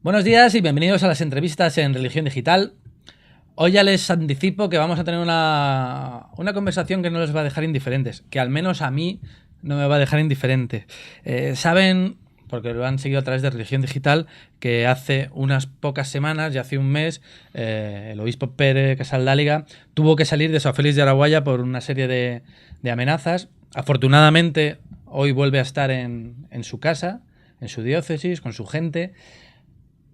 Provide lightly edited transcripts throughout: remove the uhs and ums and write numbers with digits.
Buenos días y bienvenidos a las entrevistas en Religión Digital. Hoy ya les anticipo que vamos a tener una conversación que no les va a dejar indiferentes, que al menos a mí no me va a dejar indiferente. Saben, porque lo han seguido a través de Religión Digital, que hace unas pocas semanas, ya hace un mes, el obispo Pere Casaldáliga tuvo que salir de São Félix de Araguaia por una serie de amenazas. Afortunadamente, hoy vuelve a estar en su casa, en su diócesis, con su gente.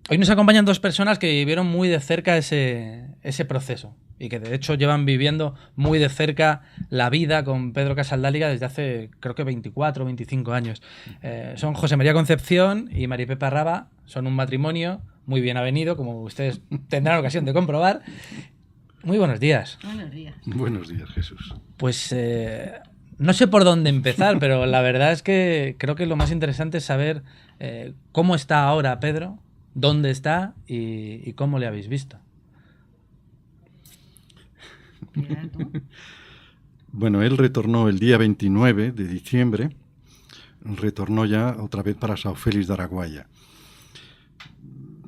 Hoy nos acompañan dos personas que vivieron muy de cerca ese proceso y que de hecho llevan viviendo muy de cerca la vida con Pedro Casaldáliga desde hace creo que 24 o 25 años. Son José María Concepción y Maripepa Raba, son un matrimonio muy bien avenido, como ustedes tendrán ocasión de comprobar. Muy buenos días. Buenos días. Buenos días, Jesús. Pues no sé por dónde empezar, pero la verdad es que creo que lo más interesante es saber cómo está ahora Pedro, dónde está y cómo le habéis visto. Bueno, él retornó el día 29 de diciembre, retornó ya otra vez para São Félix de Araguaia.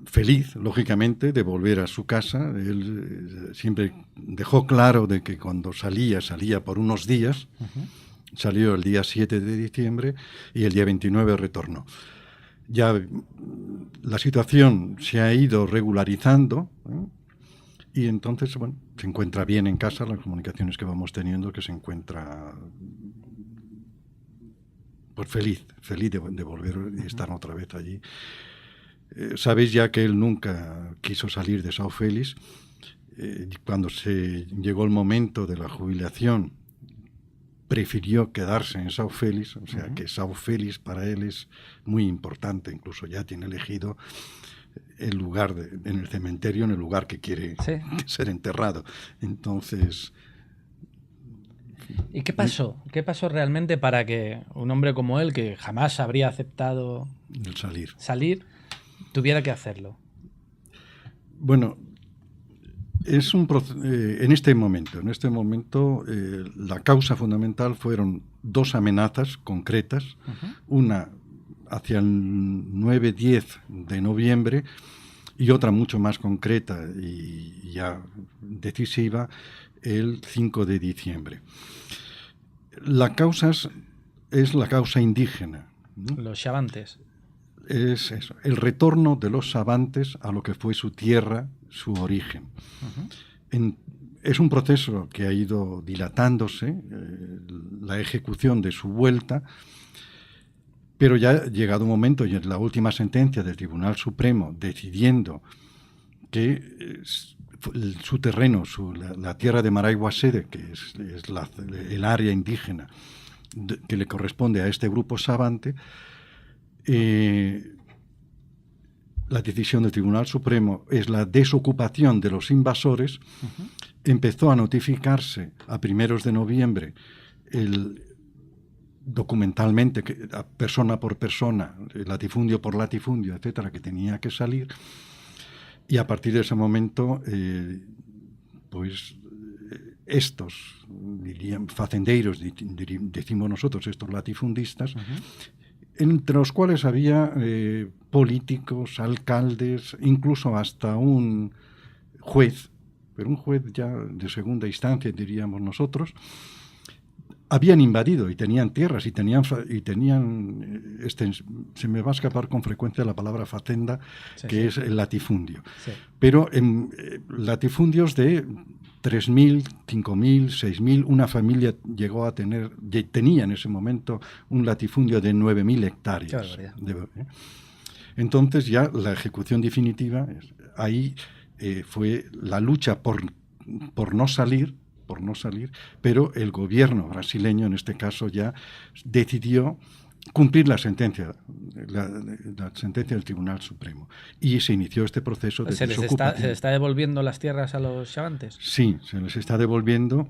Feliz, lógicamente, de volver a su casa. Él siempre dejó claro de que cuando salía por unos días. Salió el día 7 de diciembre y el día 29 retornó. Ya la situación se ha ido regularizando, y entonces, bueno, se encuentra bien en casa. Las comunicaciones que vamos teniendo, que se encuentra pues feliz de volver y estar otra vez allí. Sabéis ya que él nunca quiso salir de São Félix. Cuando se llegó el momento de la jubilación, prefirió quedarse en São Félix, o sea que São Félix para él es muy importante, incluso ya tiene elegido el lugar en el cementerio, en el lugar que quiere ser enterrado. Entonces... ¿Y qué pasó? ¿Qué pasó realmente para que un hombre como él, que jamás habría aceptado el salir, tuviera que hacerlo? Bueno, es en este momento la causa fundamental fueron dos amenazas concretas, una hacia el 9-10 de noviembre y otra mucho más concreta y ya decisiva el 5 de diciembre. La causa es la causa indígena, ¿no? Los xavantes. Es eso, el retorno de los xavantes a lo que fue su tierra, su origen. Es un proceso que ha ido dilatándose, la ejecución de su vuelta, pero ya ha llegado un momento, y en la última sentencia del Tribunal Supremo, decidiendo que su terreno, la tierra de Maraiguasere, que es el área indígena que le corresponde a este grupo xavante, la decisión del Tribunal Supremo es la desocupación de los invasores. Empezó a notificarse a primeros de noviembre documentalmente, persona por persona, latifundio por latifundio, etcétera, que tenía que salir. Y a partir de ese momento, pues estos, dirían, facendeiros, decimos nosotros, estos latifundistas, entre los cuales había políticos, alcaldes, incluso hasta un juez, pero un juez ya de segunda instancia, diríamos nosotros, habían invadido y tenían tierras y tenían se me va a escapar con frecuencia la palabra facenda, que es el latifundio. Sí. Pero latifundios de 3.000, 5.000, 6.000, una familia tenía en ese momento un latifundio de 9.000 hectáreas. Entonces ya la ejecución definitiva, ahí fue la lucha por no salir, pero el gobierno brasileño en este caso ya decidió cumplir la sentencia del Tribunal Supremo, y se inició este proceso de desocupación. ¿Se les está devolviendo las tierras a los xavantes? Sí, se les está devolviendo.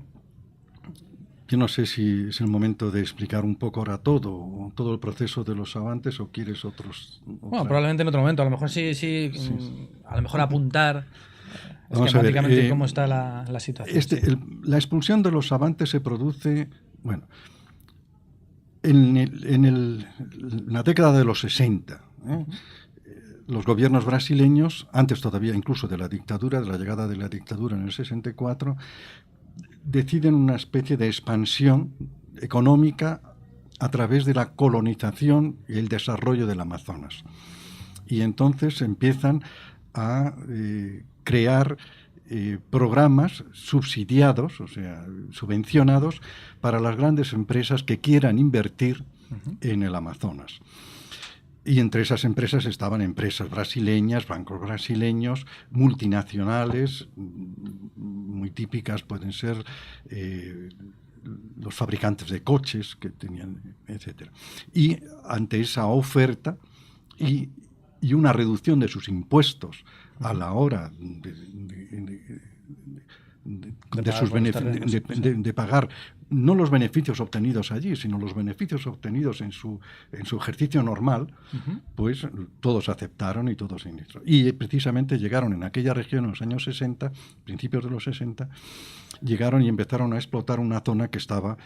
Yo no sé si es el momento de explicar un poco ahora todo el proceso de los xavantes, o quieres Bueno, probablemente en otro momento. A lo mejor sí. A lo mejor apuntar esquemáticamente cómo está la situación. La expulsión de los xavantes se produce, bueno, en la década de los 60. los gobiernos brasileños, antes todavía incluso de la dictadura, de la llegada de la dictadura en el 64, deciden una especie de expansión económica a través de la colonización y el desarrollo del Amazonas. Y entonces empiezan a crear programas subsidiados, o sea, subvencionados, para las grandes empresas que quieran invertir en el Amazonas. Y entre esas empresas estaban empresas brasileñas, bancos brasileños, multinacionales, muy típicas pueden ser los fabricantes de coches que tenían, etc. Y ante esa oferta y una reducción de sus impuestos a la hora de pagar no los beneficios obtenidos allí, sino los beneficios obtenidos en su ejercicio normal, pues todos aceptaron y todos se iniciaron. Y precisamente llegaron en aquella región en los años 60, principios de los 60, llegaron y empezaron a explotar una zona que estaba,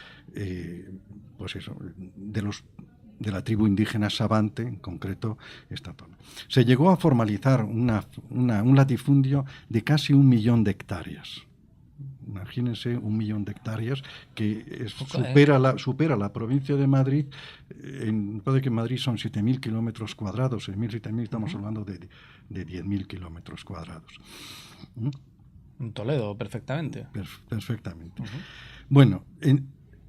pues eso, de la tribu indígena Savante, en concreto esta zona. Se llegó a formalizar un latifundio de casi 1 millón de hectáreas. Imagínense 1 millón de hectáreas, que supera la provincia de Madrid. Puede que en Madrid son 7.000 kilómetros cuadrados, 6.000, 7.000, estamos hablando de 10.000 kilómetros cuadrados. En Toledo, perfectamente. Perfectamente. Bueno,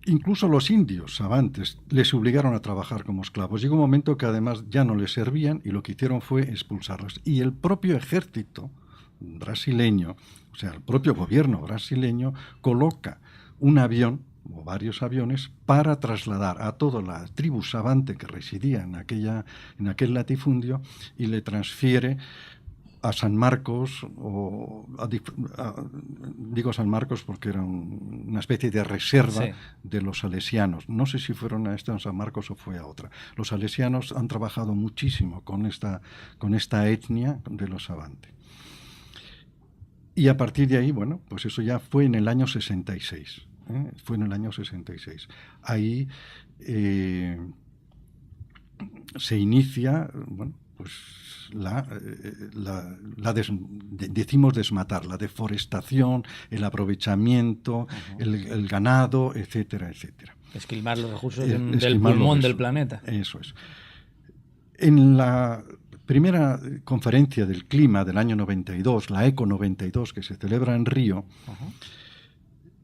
incluso los indios savantes les obligaron a trabajar como esclavos. Llegó un momento que además ya no les servían y lo que hicieron fue expulsarlos. Y el propio ejército brasileño, o sea, el propio gobierno brasileño, coloca un avión o varios aviones para trasladar a toda la tribu savante que residía en aquel latifundio y le transfiere a San Marcos, digo San Marcos porque era una especie de reserva de los salesianos. No sé si fueron a San Marcos o fue a otra. Los salesianos han trabajado muchísimo con esta etnia de los savantes. Y a partir de ahí, bueno, pues eso ya fue en el año 66. Fue en el año 66. Ahí se inicia, bueno, pues decimos desmatar, la deforestación, el aprovechamiento, el ganado, etcétera, etcétera. Esquilmar los recursos del pulmón del planeta. Eso es. En la primera conferencia del clima del año 92, la ECO 92, que se celebra en Río,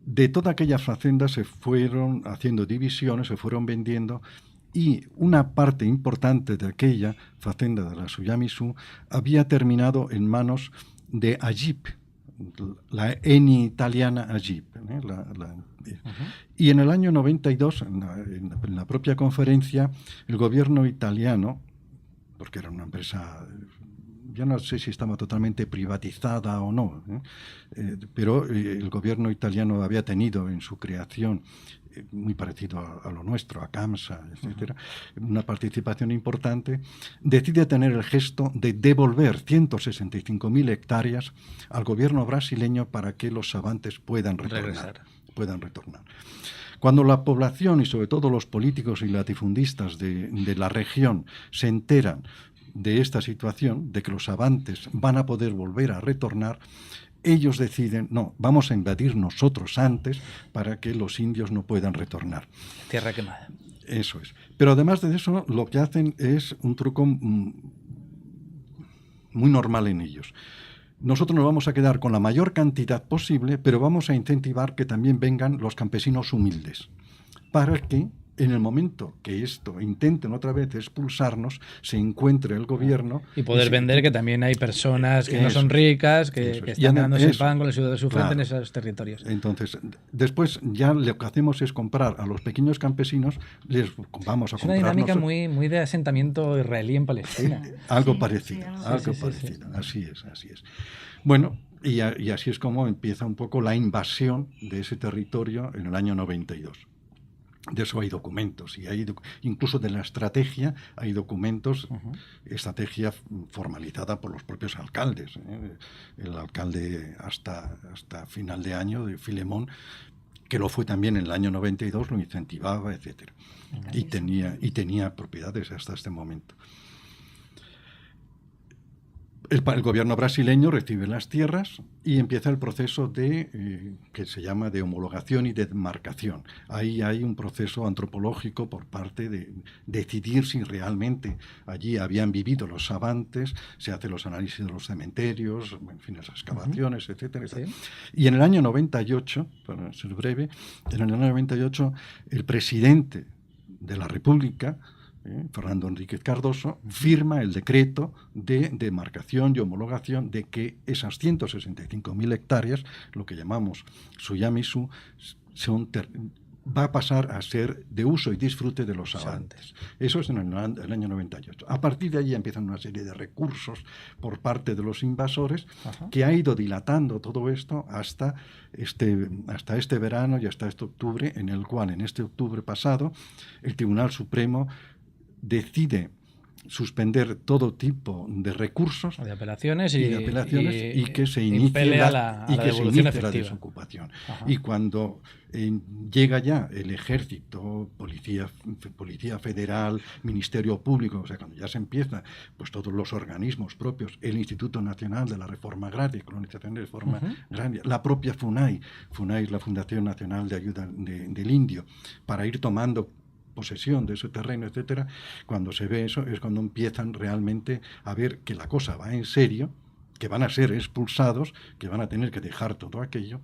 de todas aquellas facendas se fueron haciendo divisiones, se fueron vendiendo, y una parte importante de aquella facenda de la Suyamisú había terminado en manos de Agip, la eni italiana Agip. Y en el año 92, en la propia conferencia, el gobierno italiano, porque era una empresa, yo no sé si estaba totalmente privatizada o no, pero el gobierno italiano había tenido en su creación, muy parecido a lo nuestro, a CAMSA, etcétera, una participación importante, decide tener el gesto de devolver 165.000 hectáreas al gobierno brasileño para que los savantes puedan retornar. Cuando la población y sobre todo los políticos y latifundistas de la región se enteran de esta situación, de que los savantes van a poder volver a retornar, ellos deciden, no, vamos a invadir nosotros antes para que los indios no puedan retornar. Tierra quemada. Eso es. Pero además de eso, lo que hacen es un truco muy normal en ellos. Nosotros nos vamos a quedar con la mayor cantidad posible, pero vamos a incentivar que también vengan los campesinos humildes, para que en el momento que esto intenten otra vez expulsarnos, se encuentre el gobierno... Y poder vender que también hay personas que no son ricas, que están ganándose el pan con la ciudad de su frente en esos territorios. Entonces, después ya lo que hacemos es comprar a los pequeños campesinos, les vamos a comprar... Es una dinámica muy de asentamiento israelí en Palestina. Algo parecido, así es. Bueno, y así es como empieza un poco la invasión de ese territorio en el año 92. De eso hay documentos, y incluso de la estrategia hay documentos, estrategia formalizada por los propios alcaldes. El alcalde hasta final de año, de Filemón, que lo fue también en el año 92, lo incentivaba, etcétera. Y tenía propiedades hasta este momento. el gobierno brasileño recibe las tierras y empieza el proceso que se llama de homologación y de demarcación. Ahí hay un proceso antropológico por parte de decidir si realmente allí habían vivido los savantes, se hacen los análisis de los cementerios, en fin, las excavaciones, etcétera, etcétera. Sí. Y en el año 98, para ser breve, en el año 98 el presidente de la República, Fernando Enríquez Cardoso, firma el decreto de demarcación y homologación de que esas 165.000 hectáreas, lo que llamamos Suyamisú, va a pasar a ser de uso y disfrute de los savantes. Eso es en el año 98. A partir de ahí empiezan una serie de recursos por parte de los invasores, que ha ido dilatando todo esto hasta este verano y hasta este octubre, en el cual, en este octubre pasado, el Tribunal Supremo decide suspender todo tipo de recursos de apelaciones y que se inicie la desocupación. Y cuando llega ya el ejército, policía federal, ministerio público, o sea, cuando ya se empieza, pues todos los organismos propios, el Instituto Nacional de la Reforma Agraria y Colonización de Reforma Agraria, la propia FUNAI es la Fundación Nacional de Ayuda del Indio, para ir tomando posesión de ese terreno, etcétera. Cuando se ve eso es cuando empiezan realmente a ver que la cosa va en serio, que van a ser expulsados, que van a tener que dejar todo aquello,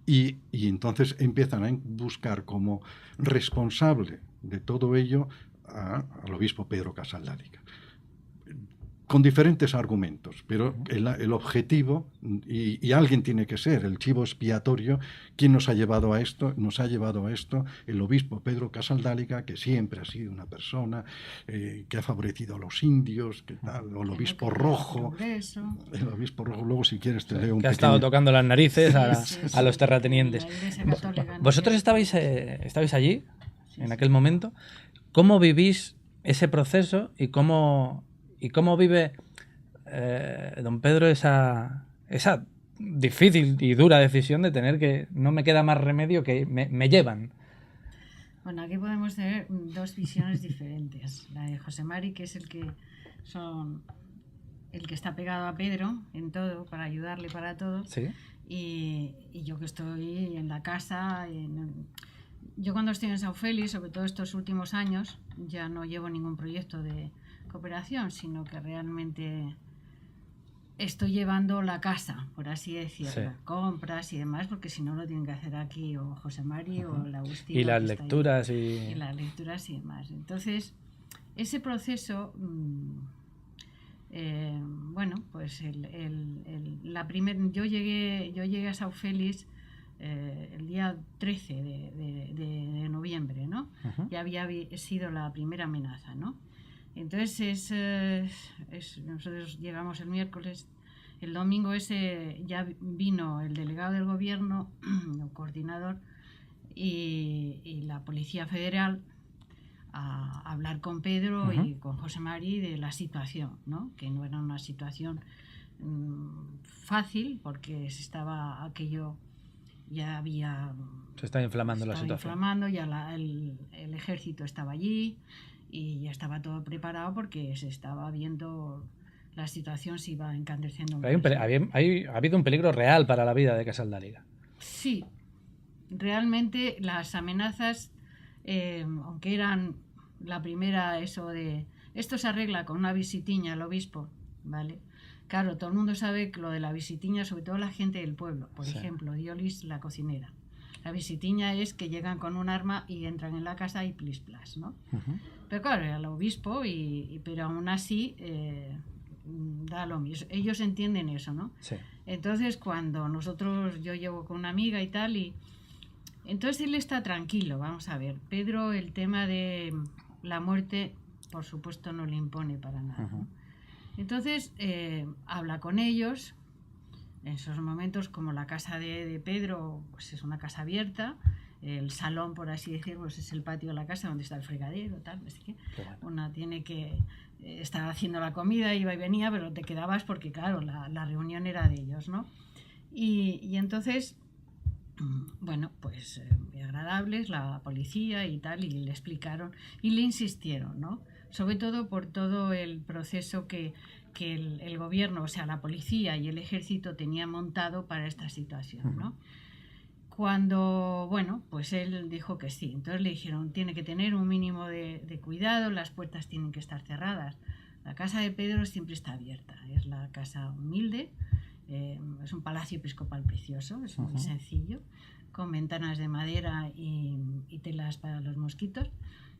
y entonces empiezan a buscar como responsable de todo ello al obispo Pedro Casaldáliga, con diferentes argumentos, pero el objetivo, y alguien tiene que ser el chivo expiatorio. ¿Quién nos ha llevado a esto? Nos ha llevado a esto el obispo Pedro Casaldáliga, que siempre ha sido una persona que ha favorecido a los indios, o el obispo rojo. El obispo rojo, luego si quieres te leo un que ha estado tocando las narices a los terratenientes. ¿Vosotros estabais allí, en aquel momento? ¿Cómo vivís ese proceso y cómo vive don Pedro esa difícil y dura decisión de tener que, no me queda más remedio que me llevan? Bueno, aquí podemos tener dos visiones diferentes. La de José Mari, que es el que está pegado a Pedro en todo, para ayudarle para todo. ¿Sí? Y yo que estoy en la casa. Yo cuando estoy en São Félix, sobre todo estos últimos años, ya no llevo ningún proyecto de cooperación, sino que realmente estoy llevando la casa, por así decirlo, compras y demás, porque si no lo tienen que hacer aquí o José Mari o la Agustina. Y las lecturas y las lecturas y demás. Entonces, ese proceso, bueno, pues yo llegué a São Félix el día 13 de noviembre, ¿no? Ya había sido la primera amenaza, ¿no? Entonces nosotros llegamos el miércoles, el domingo ese ya vino el delegado del gobierno, el coordinador, y la Policía Federal a hablar con Pedro y con José Mari de la situación, ¿no? Que no era una situación fácil, porque aquello ya había... Se está inflamando la situación. Ya el ejército estaba allí y ya estaba todo preparado, porque se estaba viendo la situación, se iba encandeciendo. Ha habido un peligro real para la vida de Casaldáliga. Sí, realmente las amenazas, aunque eran la primera, esto se arregla con una visitiña al obispo, ¿vale? Claro, todo el mundo sabe que lo de la visitiña, sobre todo la gente del pueblo, por ejemplo, Diolis, la cocinera. La visitiña es que llegan con un arma y entran en la casa y plis plas, ¿no? Pero claro, era el obispo, pero aún así da lo mismo. Ellos entienden eso, ¿no? Sí. Entonces, cuando yo llevo con una amiga y tal, entonces él está tranquilo, vamos a ver. Pedro, el tema de la muerte, por supuesto, no le impone para nada, ¿no? Entonces, habla con ellos. En esos momentos, como la casa de Pedro, pues es una casa abierta, el salón, por así decirlo, pues es el patio de la casa donde está el fregadero, tal, así que una tiene que estar haciendo la comida, iba y venía, pero te quedabas porque, claro, la reunión era de ellos, ¿no? Y entonces bueno, pues muy agradables, la policía y tal, y le explicaron y le insistieron, ¿no? Sobre todo por todo el proceso que el gobierno, o sea, la policía y el ejército tenían montado para esta situación, ¿no? Cuando, bueno, pues él dijo que sí. Entonces le dijeron, tiene que tener un mínimo de cuidado, las puertas tienen que estar cerradas. La casa de Pedro siempre está abierta, es la casa humilde, es un palacio episcopal precioso, es muy sencillo, con ventanas de madera y telas para los mosquitos.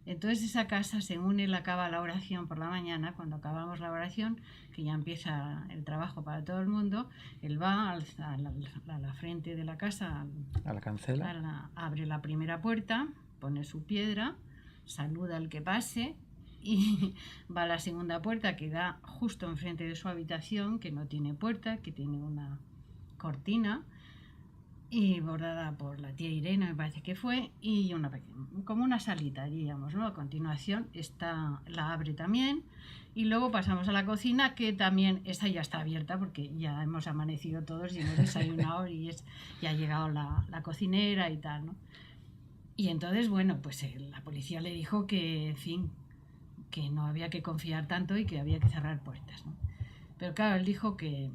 Entonces esa casa, según él acaba la oración por la mañana, cuando acabamos la oración, que ya empieza el trabajo para todo el mundo, él va a la frente de la casa, A la cancela. abre la primera puerta, pone su piedra, saluda al que pase y va a la segunda puerta que da justo enfrente de su habitación, que no tiene puerta, que tiene una cortina y bordada por la tía Irene, me parece que fue, y una como una salita, diríamos, ¿no? A continuación la abre también, y luego pasamos a la cocina, que también esa ya está abierta porque ya hemos amanecido todos y hemos desayunado y ya ha llegado la cocinera y tal, ¿no? Y entonces, bueno, pues la policía le dijo que, en fin, que no había que confiar tanto y que había que cerrar puertas, ¿no? Pero claro, él dijo que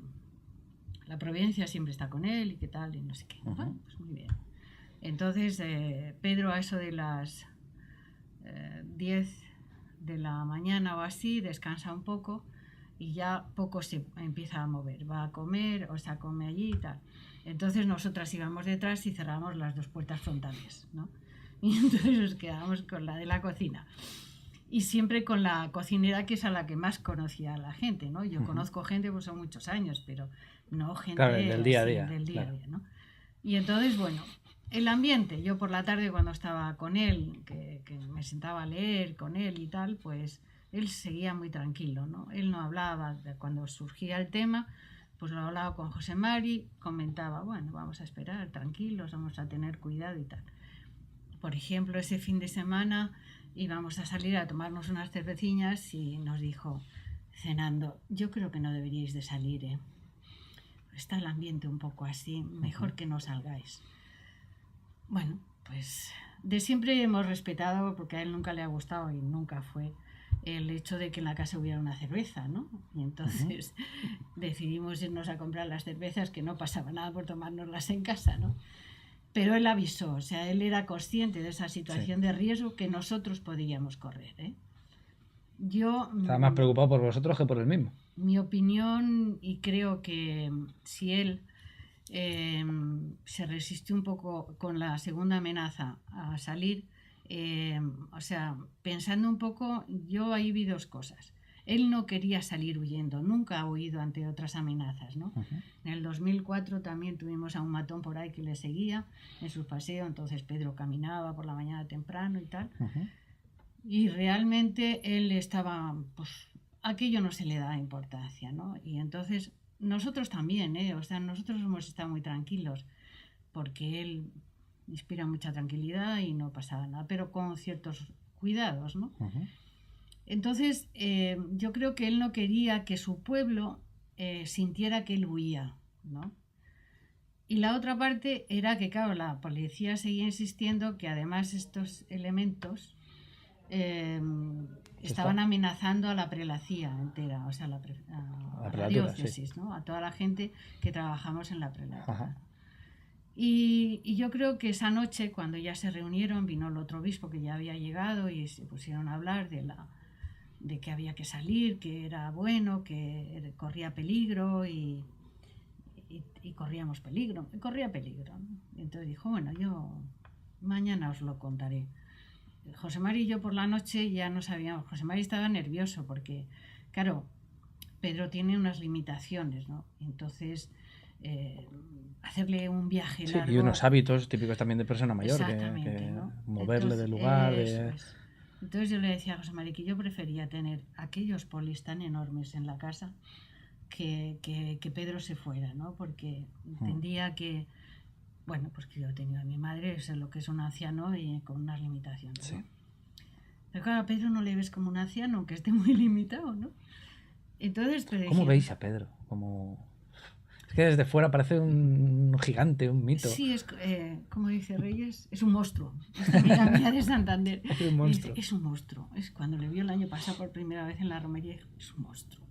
la providencia siempre está con él y qué tal, y no sé qué. Bueno, pues muy bien. Entonces, Pedro, a eso de las 10 de la mañana o así, descansa un poco y ya poco se empieza a mover. Va a comer, o sea, come allí y tal. Entonces nosotras íbamos detrás y cerramos las dos puertas frontales, ¿no? Y entonces nos quedábamos con la de la cocina. Y siempre con la cocinera, que es a la que más conocía a la gente, ¿no? Yo conozco gente, pues son muchos años, pero no gente Claro, del día a así, día. del día Claro. a día, ¿no? Y entonces, bueno, el ambiente, yo por la tarde cuando estaba con él, que me sentaba a leer con él y tal, pues él seguía muy tranquilo, ¿no? Él no hablaba, cuando surgía el tema, pues lo hablaba con José Mari, comentaba, bueno, vamos a esperar, tranquilos, vamos a tener cuidado y tal. Por ejemplo, ese fin de semana íbamos a salir a tomarnos unas cervecinas y nos dijo, cenando, yo creo que no deberíais de salir, ¿eh? Está el ambiente un poco así, mejor que no salgáis. Bueno, pues de siempre hemos respetado, porque a él nunca le ha gustado y nunca fue el hecho de que en la casa hubiera una cerveza, ¿no? Y entonces decidimos irnos a comprar las cervezas, que no pasaba nada por tomárnoslas en casa, ¿no? Pero él avisó, o sea, él era consciente de esa situación de riesgo que nosotros podíamos correr, ¿eh? Yo Estaba más preocupado por vosotros que por él mismo. mi opinión, y creo que si él se resistió un poco con la segunda amenaza a salir, o sea, pensando un poco, yo ahí vi dos cosas. Él no quería salir huyendo, nunca ha huido ante otras amenazas, ¿no? En el 2004 también tuvimos a un matón por ahí que le seguía en su paseo, entonces Pedro caminaba por la mañana temprano y tal. Y realmente él estaba, pues, aquello no se le da importancia, ¿no? Y entonces nosotros también, o sea, nosotros hemos estado muy tranquilos porque él inspira mucha tranquilidad y no pasaba nada, pero con ciertos cuidados, ¿no? Entonces, yo creo que él no quería que su pueblo sintiera que él huía, ¿no? Y la otra parte era que, claro, la policía seguía insistiendo que además estos elementos estaban amenazando a la prelacía entera, o sea, a la diócesis, sí, ¿no? A toda la gente que trabajamos en la prelatura. Y yo creo que esa noche, cuando ya se reunieron, vino el otro obispo que ya había llegado y se pusieron a hablar de que había que salir, que era bueno, que corría peligro y corríamos peligro, corría peligro, ¿no? Y entonces dijo, bueno, yo mañana os lo contaré. José Mari y yo por la noche ya no sabíamos. José Mari estaba nervioso porque, claro, Pedro tiene unas limitaciones, ¿no? Entonces, hacerle un viaje largo... Y unos hábitos típicos también de persona mayor, exactamente, ¿no? moverle entonces, del lugar. Entonces yo le decía a José Mari que yo prefería tener aquellos polis tan enormes en la casa que Pedro se fuera, ¿no? Porque entendía que... Bueno, pues que yo he tenido a mi madre, es lo que es un anciano y con unas limitaciones, ¿no? Sí. Pero claro, a Pedro no le ves como un anciano, aunque esté muy limitado, ¿no? Entonces, ¿cómo veis a Pedro? que desde fuera parece un gigante, un mito. Sí, es como dice Reyes, es un monstruo. Esta amiga mía de Santander. Es un monstruo. Es un monstruo. Es cuando le vio el año pasado por primera vez en la romería, dijo, es un monstruo.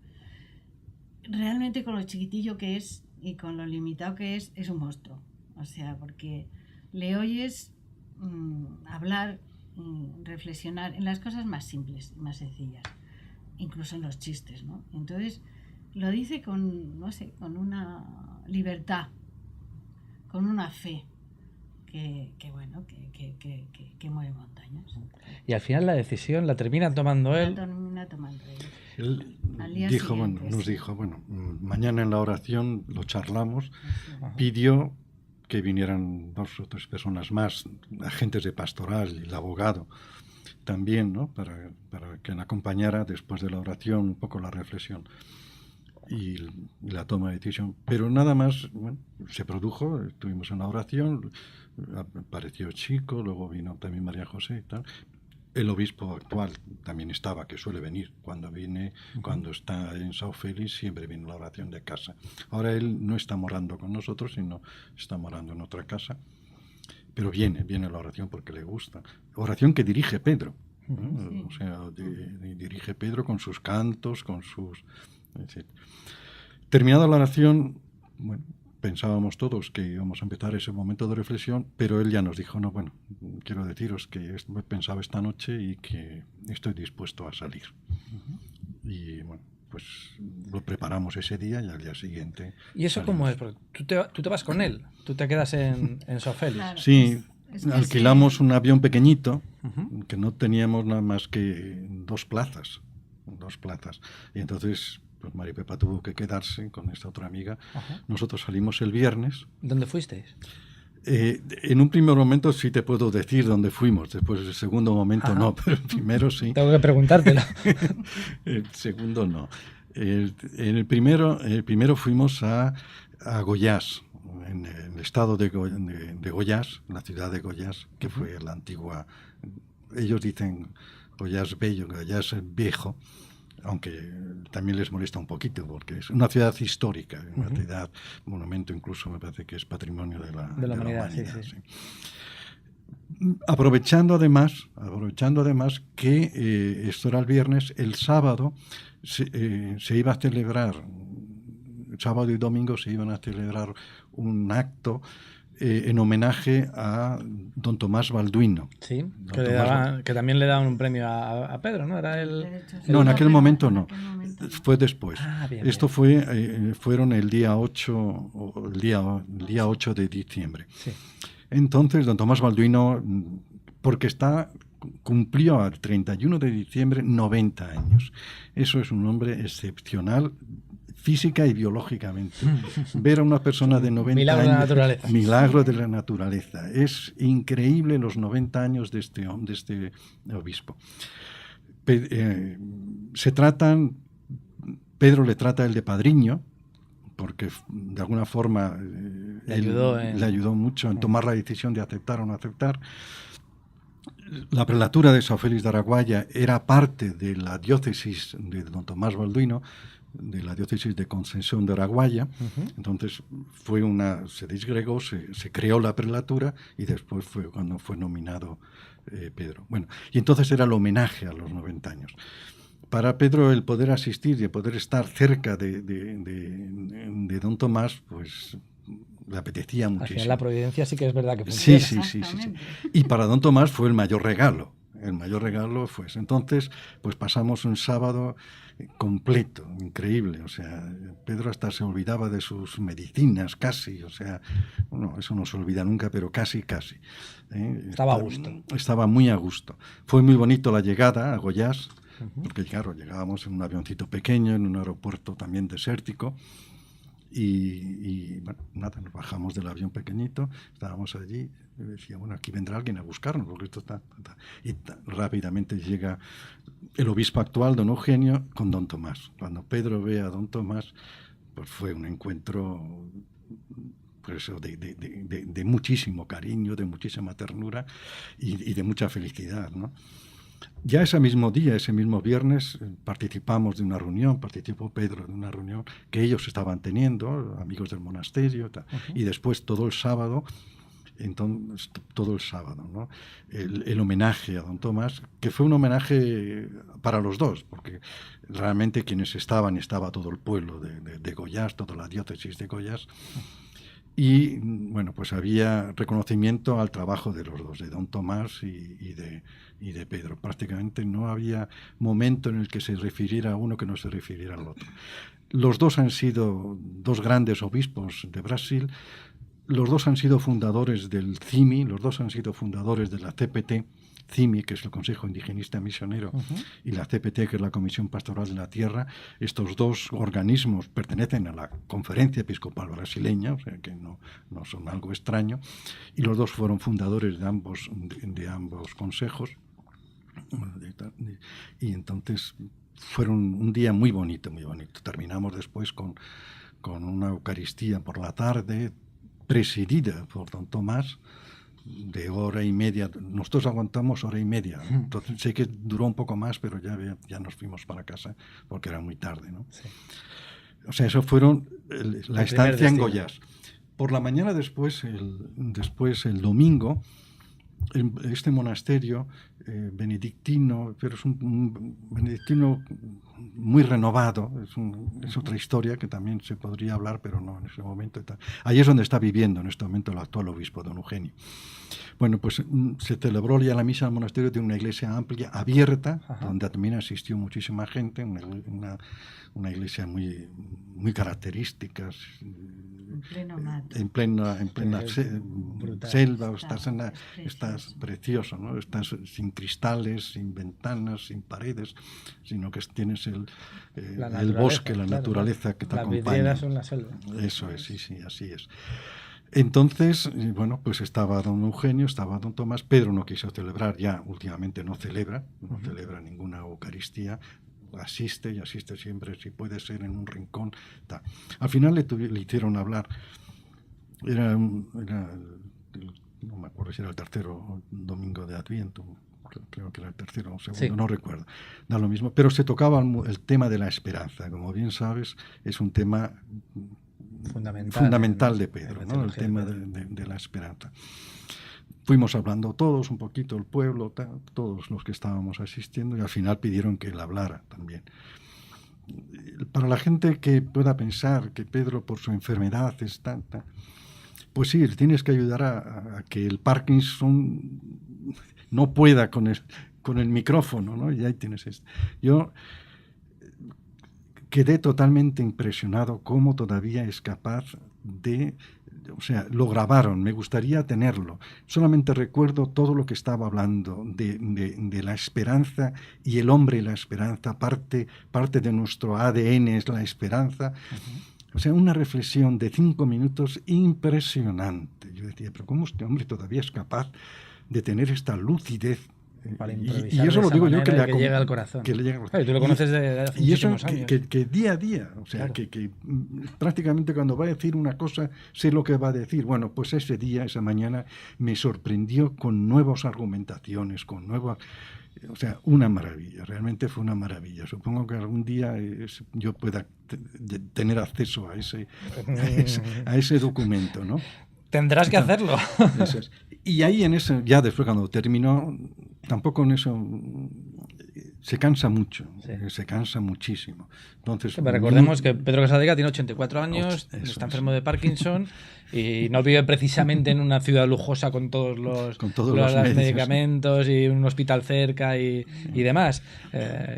Realmente con lo chiquitillo que es y con lo limitado que es un monstruo. O sea, porque le oyes hablar, reflexionar en las cosas más simples, más sencillas, incluso en los chistes, ¿no? Entonces lo dice con, no sé, con una libertad, con una fe que mueve montañas. Y al final la decisión la termina tomando él. Él Al día dijo, siguiente, bueno, nos sí. dijo, bueno, mañana en la oración lo charlamos. Ajá. Pidió que vinieran 2 o 3 personas más, agentes de pastoral y el abogado también, ¿no? Para que le acompañara después de la oración un poco la reflexión y la toma de decisión. Pero nada más, bueno, se produjo, estuvimos en la oración, apareció Chico, luego vino también María José y tal. El obispo actual también estaba, que suele venir cuando viene, cuando está en Sao Félix, siempre viene la oración de casa. Ahora él no está morando con nosotros, sino está morando en otra casa, pero viene la oración porque le gusta. Oración que dirige Pedro, ¿no? Sí. O sea, dirige Pedro con sus cantos, con sus... Terminada la oración, bueno, pensábamos todos que íbamos a empezar ese momento de reflexión, pero él ya nos dijo, no, bueno, quiero deciros que he pensado esta noche y que estoy dispuesto a salir. Y bueno, pues lo preparamos ese día y al día siguiente. ¿Y eso salimos. cómo es? Porque tú te vas con él, tú te quedas en Sao Félix. Claro. Sí, Es que alquilamos sí. un avión pequeñito, Ujú. que no teníamos nada más que 2 plazas. Y entonces, pues María Pepa tuvo que quedarse con esta otra amiga. Ajá. Nosotros salimos el viernes. ¿Dónde fuisteis? En un primer momento sí te puedo decir dónde fuimos, después el segundo momento Ajá. no, pero el primero sí, Tengo que preguntártelo. el segundo no. En el primero fuimos a Goiás, en el estado de Goiás, la ciudad de Goiás, que fue la antigua, ellos dicen Goiás bello, Goiás viejo, aunque también les molesta un poquito, porque es una ciudad histórica, una ciudad, monumento incluso, me parece que es patrimonio de la humanidad. Sí. Sí. Aprovechando además que esto era el viernes, el sábado se iba a celebrar, sábado y domingo se iban a celebrar un acto en homenaje a don Tomás Balduino. Sí, Don que también le daban un premio a Pedro, ¿no? Era el... No, en aquel momento no. En aquel momento no. Fue después. Ah, bien, Esto bien. fueron el día 8, o el día 8 de diciembre. Sí. Entonces, don Tomás Balduino, porque cumplió el 31 de diciembre 90 años. Eso es un hombre excepcional física y biológicamente. Ver a una persona de 90 milagro de la años... naturaleza. Milagro de la naturaleza. Es increíble los 90 años de este obispo. Pedro le trata el de padrino, porque de alguna forma Le ayudó mucho en tomar la decisión de aceptar o no aceptar. La prelatura de Sao Félix de Araguaia era parte de la diócesis de don Tomás Balduino, de la diócesis de Concepción de Araguaia. Entonces se disgregó, se creó la prelatura y después fue cuando fue nominado Pedro. Bueno, y entonces era el homenaje a los 90 años. Para Pedro el poder asistir y el poder estar cerca de don Tomás, pues le apetecía muchísimo. Al final la providencia sí que es verdad que funciona. Sí. Y para don Tomás fue el mayor regalo. El mayor regalo fue ese. Entonces, pues pasamos un sábado completo, increíble. O sea, Pedro hasta se olvidaba de sus medicinas, casi. O sea, bueno, eso no se olvida nunca, pero casi. Estaba a gusto. Estaba muy a gusto. Fue muy bonito la llegada a Goiás, porque claro, llegábamos en un avioncito pequeño, en un aeropuerto también desértico. Y bueno, nada, nos bajamos del avión pequeñito, estábamos allí, y decía, bueno, aquí vendrá alguien a buscarnos, porque esto está... rápidamente llega el obispo actual, don Eugenio, con don Tomás. Cuando Pedro ve a don Tomás, pues fue un encuentro pues, de muchísimo cariño, de muchísima ternura y de mucha felicidad, ¿no? Ya ese mismo día, ese mismo viernes, participamos de una reunión, participó Pedro de una reunión que ellos estaban teniendo, amigos del monasterio, y después todo el sábado, entonces, todo el sábado, ¿no? El homenaje a don Tomás, que fue un homenaje para los dos, porque realmente quienes estaba todo el pueblo de Goiás, toda la diócesis de Goiás, y bueno, pues había reconocimiento al trabajo de los dos, de don Tomás y de Pedro. Prácticamente no había momento en el que se refiriera a uno que no se refiriera al otro. Los dos han sido dos grandes obispos de Brasil, los dos han sido fundadores del CIMI, los dos han sido fundadores de la CPT, CIMI, que es el Consejo Indigenista Misionero, y la CPT, que es la Comisión Pastoral de la Tierra. Estos dos organismos pertenecen a la Conferencia Episcopal Brasileña, o sea que no son algo extraño, y los dos fueron fundadores de ambos consejos. Y entonces fueron un día muy bonito, muy bonito. Terminamos después con una Eucaristía por la tarde, presidida por don Tomás, de hora y media. Nosotros aguantamos hora y media. Entonces sé que duró un poco más, pero ya nos fuimos para casa porque era muy tarde, ¿no? Sí. O sea, eso fueron la estancia en Goiás. Por la mañana después, el domingo, este monasterio benedictino, pero es un benedictino muy renovado, es otra historia que también se podría hablar, pero no en ese momento. Ahí es donde está viviendo en este momento el actual obispo, don Eugenio. Bueno, pues se celebró ya la misa del monasterio, de una iglesia amplia, abierta, donde también asistió muchísima gente, una iglesia muy, muy característica, en plena selva, estás precioso, ¿no? Estás sin cristales, sin ventanas, sin paredes, sino que tienes el bosque, la naturaleza que te acompaña. Las vidrieras son la selva. Eso es, sí, así es. Entonces, bueno, pues estaba don Eugenio, estaba don Tomás. Pedro no quiso celebrar, ya últimamente no celebra ninguna Eucaristía. Asiste siempre, si puede ser en un rincón. Al final le hicieron hablar. No me acuerdo si era el tercero domingo de Adviento, creo que era el tercero o segundo, sí. No recuerdo. Da lo mismo, pero se tocaba el tema de la esperanza. Como bien sabes, es un tema fundamental de Pedro, ¿no? El tema de la esperanza. Fuimos hablando todos, un poquito el pueblo, todos los que estábamos asistiendo, y al final pidieron que él hablara también. Para la gente que pueda pensar que Pedro por su enfermedad es tanta, pues sí, tienes que ayudar a que el Parkinson no pueda con el micrófono, ¿no? Y ahí tienes esto. Yo quedé totalmente impresionado cómo todavía es capaz de... O sea, lo grabaron, me gustaría tenerlo. Solamente recuerdo todo lo que estaba hablando de la esperanza, y el hombre y la esperanza, parte de nuestro ADN es la esperanza. O sea, una reflexión de 5 minutos impresionante. Yo decía, pero ¿cómo este hombre todavía es capaz de tener esta lucidez? Para improvisar y eso lo digo yo, que llega al corazón. Que le llega al corazón. Claro, tú lo conoces de hace muchísimos años. Que día a día, o sea, claro. que prácticamente cuando va a decir una cosa, sé lo que va a decir. Bueno, pues ese día, esa mañana, me sorprendió con nuevas argumentaciones, con nuevas... O sea, una maravilla, realmente fue una maravilla. Supongo que algún día yo pueda tener acceso a ese documento, ¿no? Tendrás que hacerlo. Eso es. Y ahí en eso, ya después cuando terminó, tampoco en eso se cansa mucho, se cansa muchísimo. Entonces, recordemos que Pedro Casadega tiene 84 años, está enfermo de Parkinson y no vive precisamente en una ciudad lujosa con todos los medicamentos y un hospital cerca y demás.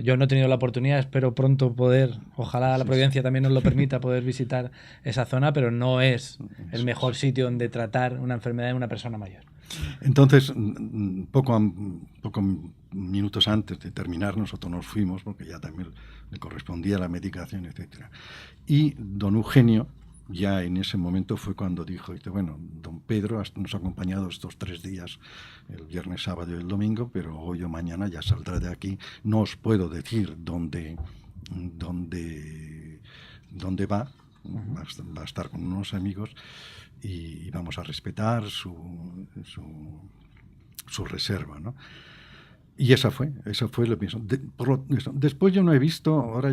Yo no he tenido la oportunidad, espero pronto poder, ojalá la providencia también nos lo permita, poder visitar esa zona, pero no es el mejor sitio donde tratar una enfermedad en una persona mayor. Entonces, pocos minutos antes de terminar, nosotros nos fuimos, porque ya también le correspondía la medicación, etcétera. Y don Eugenio, ya en ese momento fue cuando dijo, bueno, don Pedro nos ha acompañado estos 3 días, el viernes, sábado y el domingo, pero hoy o mañana ya saldrá de aquí. No os puedo decir dónde va. Va a estar con unos amigos y vamos a respetar su reserva, ¿no? Y eso fue lo mismo. Después yo no he visto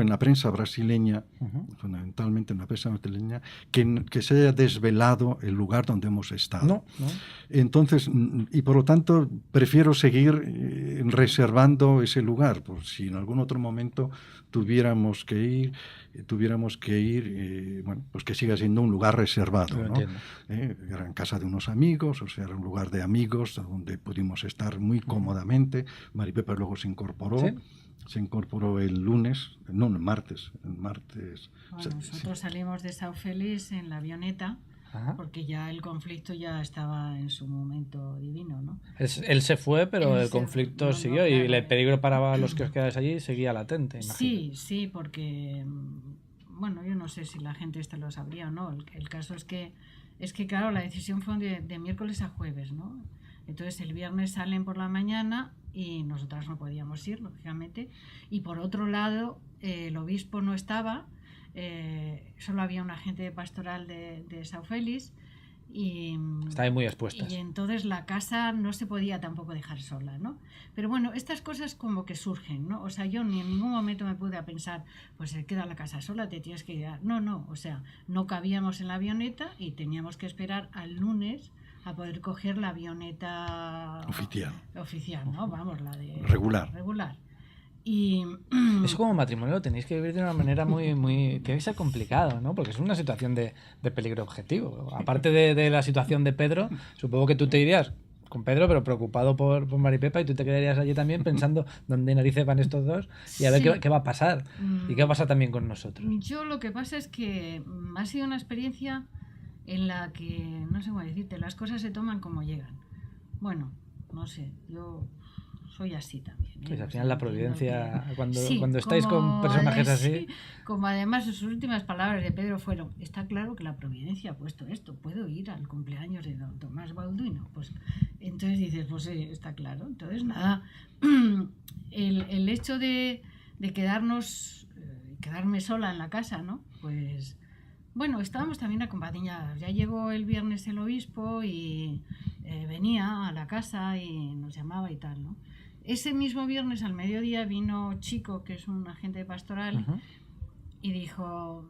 en la prensa brasileña, fundamentalmente en la prensa brasileña, que se haya desvelado el lugar donde hemos estado. No. Entonces, y por lo tanto, prefiero seguir reservando ese lugar, por si en algún otro momento tuviéramos que ir, bueno, pues que siga siendo un lugar reservado, ¿no? Era en casa de unos amigos, o sea, era un lugar de amigos donde pudimos estar muy cómodamente. Maripepa luego se incorporó. ¿Sí? Se incorporó el lunes, no, el martes. Bueno, nosotros salimos de São Félix en la avioneta, porque ya el conflicto ya estaba en su momento divino, ¿no? Él se fue, pero el conflicto siguió, y el peligro para los que os quedáis allí seguía latente, imagino. Sí, porque, bueno, yo no sé si la gente lo sabría o no. El caso es que claro, la decisión fue de miércoles a jueves, ¿no? Entonces el viernes salen por la mañana y nosotras no podíamos ir, lógicamente. Y por otro lado, el obispo no estaba, solo había un agente pastoral de São Félix y estáis muy expuestas. Y entonces la casa no se podía tampoco dejar sola, ¿no? Pero bueno, estas cosas como que surgen, ¿no? O sea, yo ni en ningún momento me pude pensar, pues se queda la casa sola, te tienes que ir. No, o sea, no cabíamos en la avioneta y teníamos que esperar al lunes a poder coger la avioneta oficial, ¿no? Vamos, la de regular. Y eso como matrimonio lo tenéis que vivir de una manera muy que sea complicado, ¿no? Porque es una situación de peligro objetivo. Aparte de la situación de Pedro, supongo que tú te irías con Pedro, pero preocupado por Maripepa, y tú te quedarías allí también pensando dónde narices van estos dos y a ver qué va a pasar y qué va a pasar también con nosotros. Yo lo que pasa es que ha sido una experiencia en la que, no sé cómo decirte, las cosas se toman como llegan. Bueno, no sé, yo soy así también. Pues al final la providencia, cuando estáis con personajes así... Como además sus últimas palabras de Pedro fueron, está claro que la providencia ha puesto esto, ¿puedo ir al cumpleaños de don Tomás Balduino? Pues entonces dices, pues sí, está claro. Entonces nada, el hecho de quedarme sola en la casa, ¿no? Pues bueno, estábamos también acompañadas. Ya llegó el viernes el obispo y venía a la casa y nos llamaba y tal, ¿no? Ese mismo viernes al mediodía vino Chico, que es un agente pastoral, y dijo,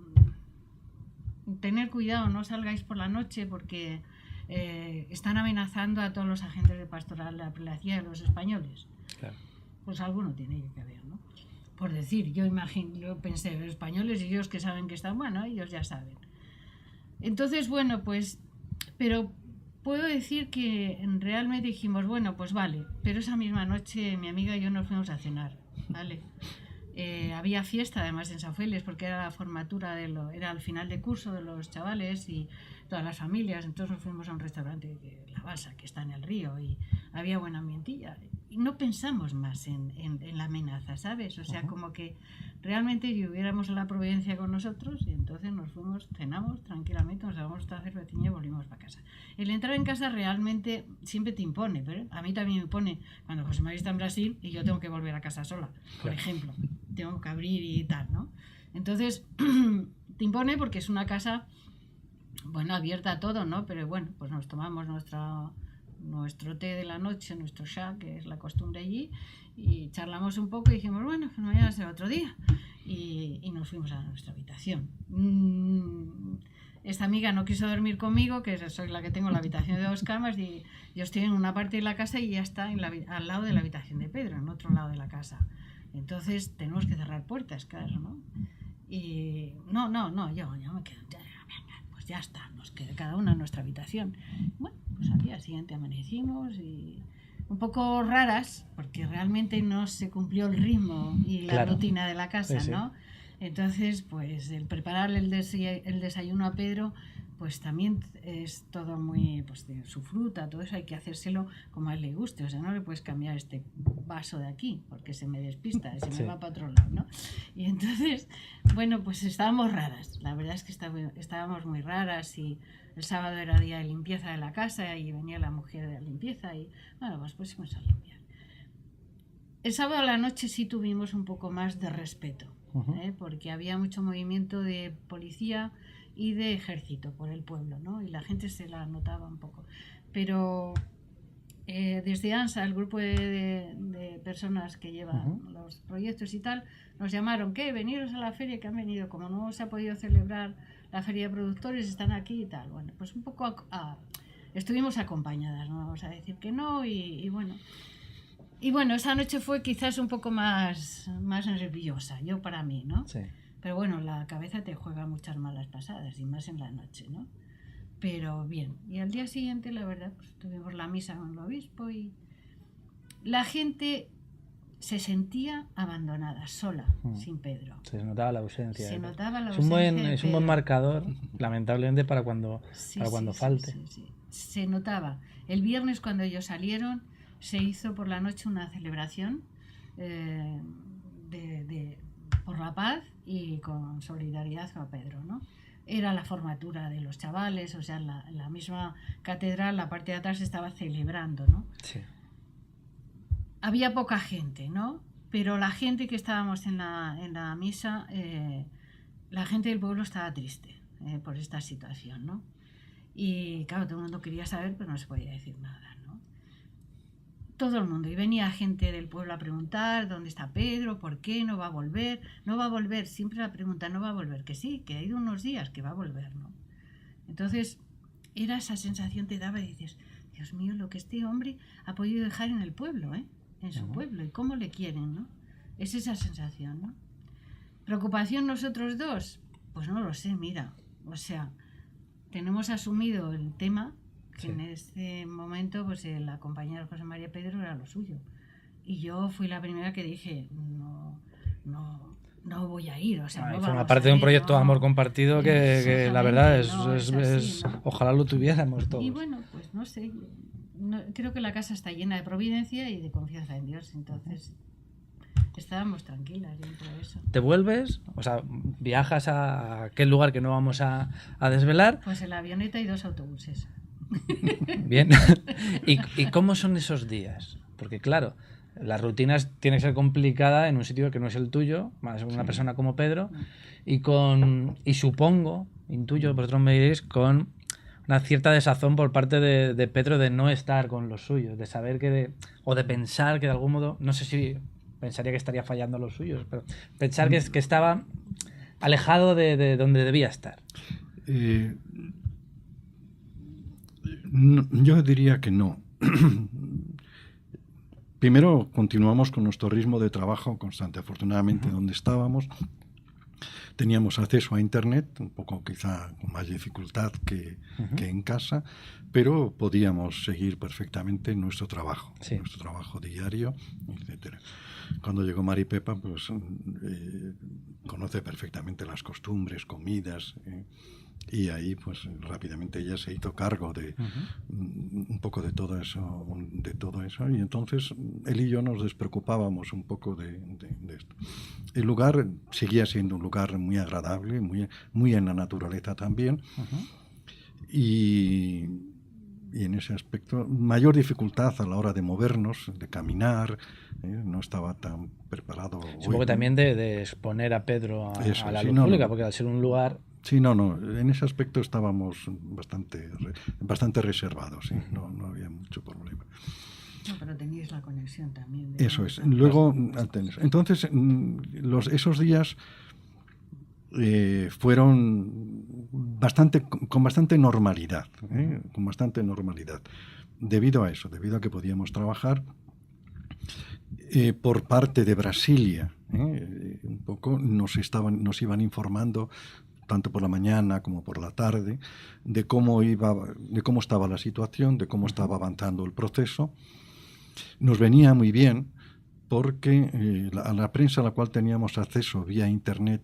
tener cuidado, no salgáis por la noche porque están amenazando a todos los agentes de pastoral de la prelacía de los españoles. Claro. Pues alguno tiene que haber, ¿no? Por decir, yo pensé, los españoles y ellos que saben que están, bueno, ellos ya saben. Entonces, bueno, pues, pero puedo decir que realmente dijimos, bueno, pues vale, pero esa misma noche mi amiga y yo nos fuimos a cenar, ¿vale? Había fiesta además en São Félix porque era la formatura, era el final de curso de los chavales y todas las familias, entonces nos fuimos a un restaurante de La Balsa, que está en el río, y había buena ambientilla. Y no pensamos más en la amenaza, ¿sabes? O sea, como que realmente hubiéramos la providencia con nosotros y entonces nos fuimos, cenamos tranquilamente, nos damos otra cervecilla y volvimos para casa. El entrar en casa realmente siempre te impone, pero a mí también me impone cuando José María está en Brasil y yo tengo que volver a casa sola, por ejemplo. Tengo que abrir y tal, ¿no? Entonces, te impone porque es una casa, bueno, abierta a todo, ¿no? Pero bueno, pues nos tomamos nuestro té de la noche, nuestro chá, que es la costumbre allí, y charlamos un poco y dijimos, bueno, pues mañana será otro día. Y nos fuimos a nuestra habitación. Esta amiga no quiso dormir conmigo, que soy la que tengo la habitación de 2 camas, y yo estoy en una parte de la casa y ella está al lado de la habitación de Pedro, en otro lado de la casa. Entonces tenemos que cerrar puertas, claro, ¿no? Y no, yo me quedo, pues ya está, nos queda cada una en nuestra habitación. Bueno, pues al día siguiente amanecimos y un poco raras, porque realmente no se cumplió el ritmo y la rutina de la casa, sí, ¿no? Entonces, pues el preparar el desayuno a Pedro, pues también es todo muy, pues de su fruta, todo eso hay que hacérselo como a él le guste, o sea, no le puedes cambiar este vaso de aquí, porque se me despista, se me va para otro lado, ¿no? Y entonces, bueno, pues estábamos raras, la verdad es que estábamos muy raras, y el sábado era día de limpieza de la casa y venía la mujer de la limpieza y, bueno, pues pusimos a limpiar. El sábado a la noche sí tuvimos un poco más de respeto, porque había mucho movimiento de policía y de ejército por el pueblo, ¿no? Y la gente se la notaba un poco. Pero desde ANSA, el grupo de personas que llevan los proyectos y tal, nos llamaron, ¿qué? Veniros a la feria, que han venido, como no se ha podido celebrar la feria de productores, están aquí y tal. Bueno, pues un poco estuvimos acompañadas, no vamos a decir que no, y bueno. Y bueno, esa noche fue quizás un poco más nerviosa, yo para mí, ¿no? Sí. Pero bueno, la cabeza te juega muchas malas pasadas, y más en la noche, ¿no? Pero bien, y al día siguiente, la verdad, pues tuvimos la misa con el obispo y la gente se sentía abandonada, sola, sin Pedro. Se notaba la ausencia. Se notaba la Es ausencia. Es un buen marcador, lamentablemente, para cuando falte. Sí. Se notaba. El viernes, cuando ellos salieron, se hizo por la noche una celebración por la paz y con solidaridad a Pedro, ¿no? Era la formatura de los chavales, o sea, la misma catedral, la parte de atrás estaba celebrando, ¿no? Sí. Había poca gente, ¿no? Pero la gente que estábamos en la misa, la gente del pueblo estaba triste por esta situación, ¿no? Y claro, todo el mundo quería saber, pero no se podía decir nada, ¿no? Todo el mundo. Y venía gente del pueblo a preguntar dónde está Pedro, por qué, no va a volver. No va a volver, siempre la pregunta, no va a volver. Que sí, que ha ido unos días, que va a volver, ¿no? Entonces, era esa sensación te daba y dices, Dios mío, lo que este hombre ha podido dejar en el pueblo, ¿eh? En su pueblo, y cómo le quieren, ¿no? Es esa sensación, ¿no? ¿Preocupación nosotros dos? Pues no lo sé, mira. O sea, tenemos asumido el tema, que en este momento pues la compañera de José María Pedro era lo suyo. Y yo fui la primera que dije, no voy a ir. O sea, forma parte de un proyecto de amor compartido que la verdad es ojalá lo tuviéramos todos. Y bueno, pues no sé, creo que la casa está llena de providencia y de confianza en Dios, entonces estábamos tranquilas dentro de eso. ¿Te vuelves? O sea, ¿viajas a aquel lugar que no vamos a desvelar? Pues en la avioneta y 2 autobuses. Bien. ¿Y cómo son esos días? Porque claro, la rutina tiene que ser complicada en un sitio que no es el tuyo, más una persona como Pedro, y supongo, intuyo, vosotros me diréis, con una cierta desazón por parte de Pedro de no estar con los suyos, de saber o de pensar que de algún modo, no sé si pensaría que estaría fallando a los suyos, pero pensar que estaba alejado de donde debía estar. Yo diría que no. Primero, continuamos con nuestro ritmo de trabajo constante. Afortunadamente, donde estábamos, teníamos acceso a Internet, un poco quizá con más dificultad que en casa, pero podíamos seguir perfectamente nuestro trabajo diario, etcétera. Cuando llegó Mari Pepa, pues conoce perfectamente las costumbres, comidas, y ahí pues rápidamente ella se hizo cargo de un poco de todo eso, y entonces él y yo nos despreocupábamos un poco de esto. El lugar seguía siendo un lugar muy agradable, muy en la naturaleza también, y en ese aspecto mayor dificultad a la hora de movernos, de caminar, no estaba tan preparado. Supongo que también de exponer a Pedro a la luz pública, porque al ser un lugar... Sí, no, en ese aspecto estábamos bastante reservados, ¿sí? No había mucho problema. No, pero teníais la conexión también. Eso es. Luego, entonces, esos días fueron con bastante normalidad, debido a eso, debido a que podíamos trabajar por parte de Brasilia. Un poco nos iban informando tanto por la mañana como por la tarde, de cómo estaba la situación, de cómo estaba avanzando el proceso. Nos venía muy bien porque la prensa a la cual teníamos acceso vía Internet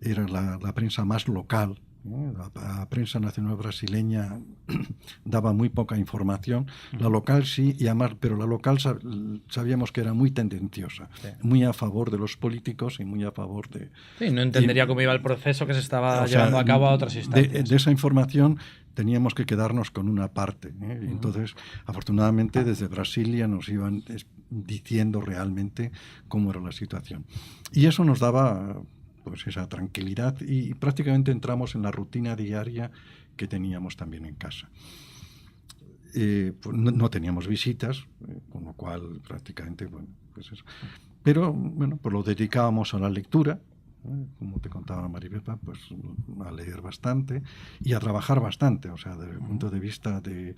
era la prensa más local. La prensa nacional brasileña daba muy poca información, la local sí, pero la local sabíamos que era muy tendenciosa, muy a favor de los políticos y muy a favor de... Sí, no entendería cómo iba el proceso que se estaba llevando a cabo a otras instancias. De esa información teníamos que quedarnos con una parte, y entonces, afortunadamente, desde Brasilia nos iban diciendo realmente cómo era la situación. Y eso nos daba... pues esa tranquilidad, y prácticamente entramos en la rutina diaria que teníamos también en casa. pues no teníamos visitas, con lo cual prácticamente, bueno, pues eso. Pero, bueno, pues lo dedicábamos a la lectura, como te contaba Maripepa, pues a leer bastante y a trabajar bastante. O sea, desde el punto de vista de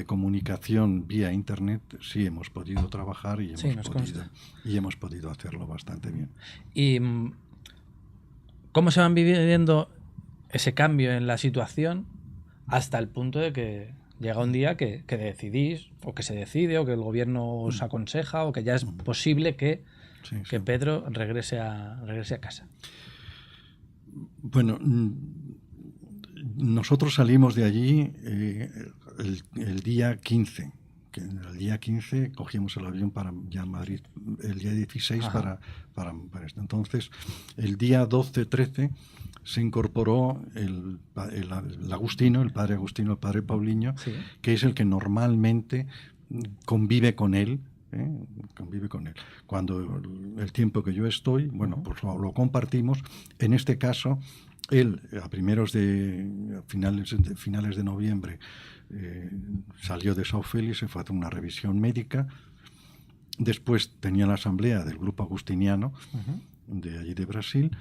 comunicación vía internet, sí hemos podido trabajar y hemos podido hacerlo bastante bien. ¿Y cómo se van viviendo ese cambio en la situación hasta el punto de que llega un día que decidís, o que se decide, o que el gobierno os aconseja, o que ya es posible que Pedro regrese a casa? Bueno, nosotros salimos de allí el día 15. El día 15 cogimos el avión para ya Madrid, el día 16 para esto. Entonces, el día 12-13 se incorporó el Agustino, el padre Agustino, el padre Paulinho, que es el que normalmente convive con él. Cuando el tiempo que yo estoy, bueno, pues lo compartimos. En este caso, él a finales de noviembre salió de São Félix, se fue a hacer una revisión médica. Después tenía la asamblea del grupo agustiniano de allí de Brasil,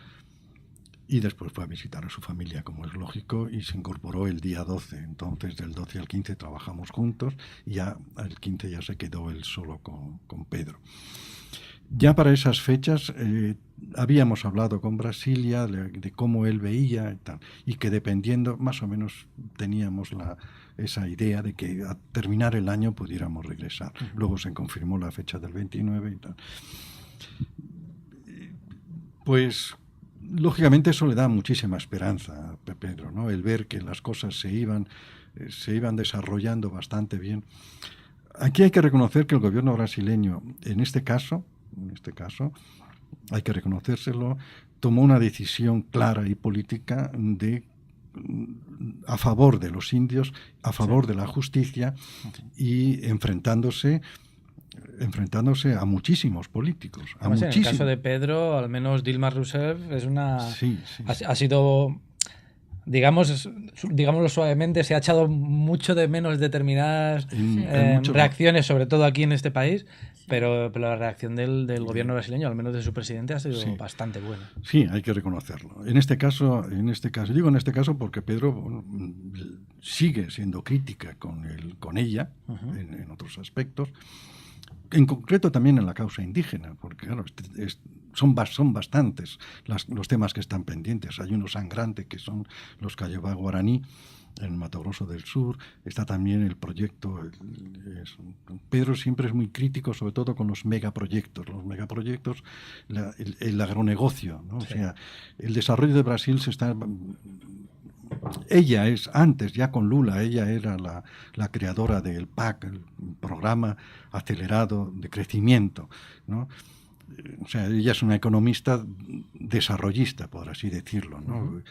y después fue a visitar a su familia, como es lógico, y se incorporó el día 12. Entonces, del 12 al 15 trabajamos juntos, y ya al 15 ya se quedó él solo con Pedro. Ya para esas fechas habíamos hablado con Brasilia de cómo él veía y tal, y que dependiendo, más o menos teníamos esa idea de que a terminar el año pudiéramos regresar. Luego se confirmó la fecha del 29 y tal. Pues lógicamente eso le da muchísima esperanza a Pedro, ¿no? El ver que las cosas se iban desarrollando bastante bien. Aquí hay que reconocer que el gobierno brasileño, en este caso, hay que reconocérselo, tomó una decisión clara y política a favor de los indios, a favor de la justicia, y enfrentándose a muchísimos políticos. Además, en el caso de Pedro, al menos Dilma Rousseff ha sido, digámoslo suavemente, se ha echado mucho de menos determinadas reacciones, sobre todo aquí en este país, pero la reacción del gobierno brasileño, al menos de su presidente, ha sido bastante buena. Sí, hay que reconocerlo. En este caso porque Pedro sigue siendo crítica con ella en otros aspectos. En concreto también en la causa indígena, porque claro, son bastantes los temas que están pendientes. Hay uno sangrante que son los Kayobá guaraní en Mato Grosso del Sur. Está también el proyecto. Pedro siempre es muy crítico, sobre todo con los megaproyectos. Los megaproyectos, el agronegocio, ¿no? O sea, el desarrollo de Brasil se está... Ella es, antes, ya con Lula, ella era la creadora del PAC, el Programa Acelerado de Crecimiento, ¿no? O sea, ella es una economista desarrollista, por así decirlo, ¿no?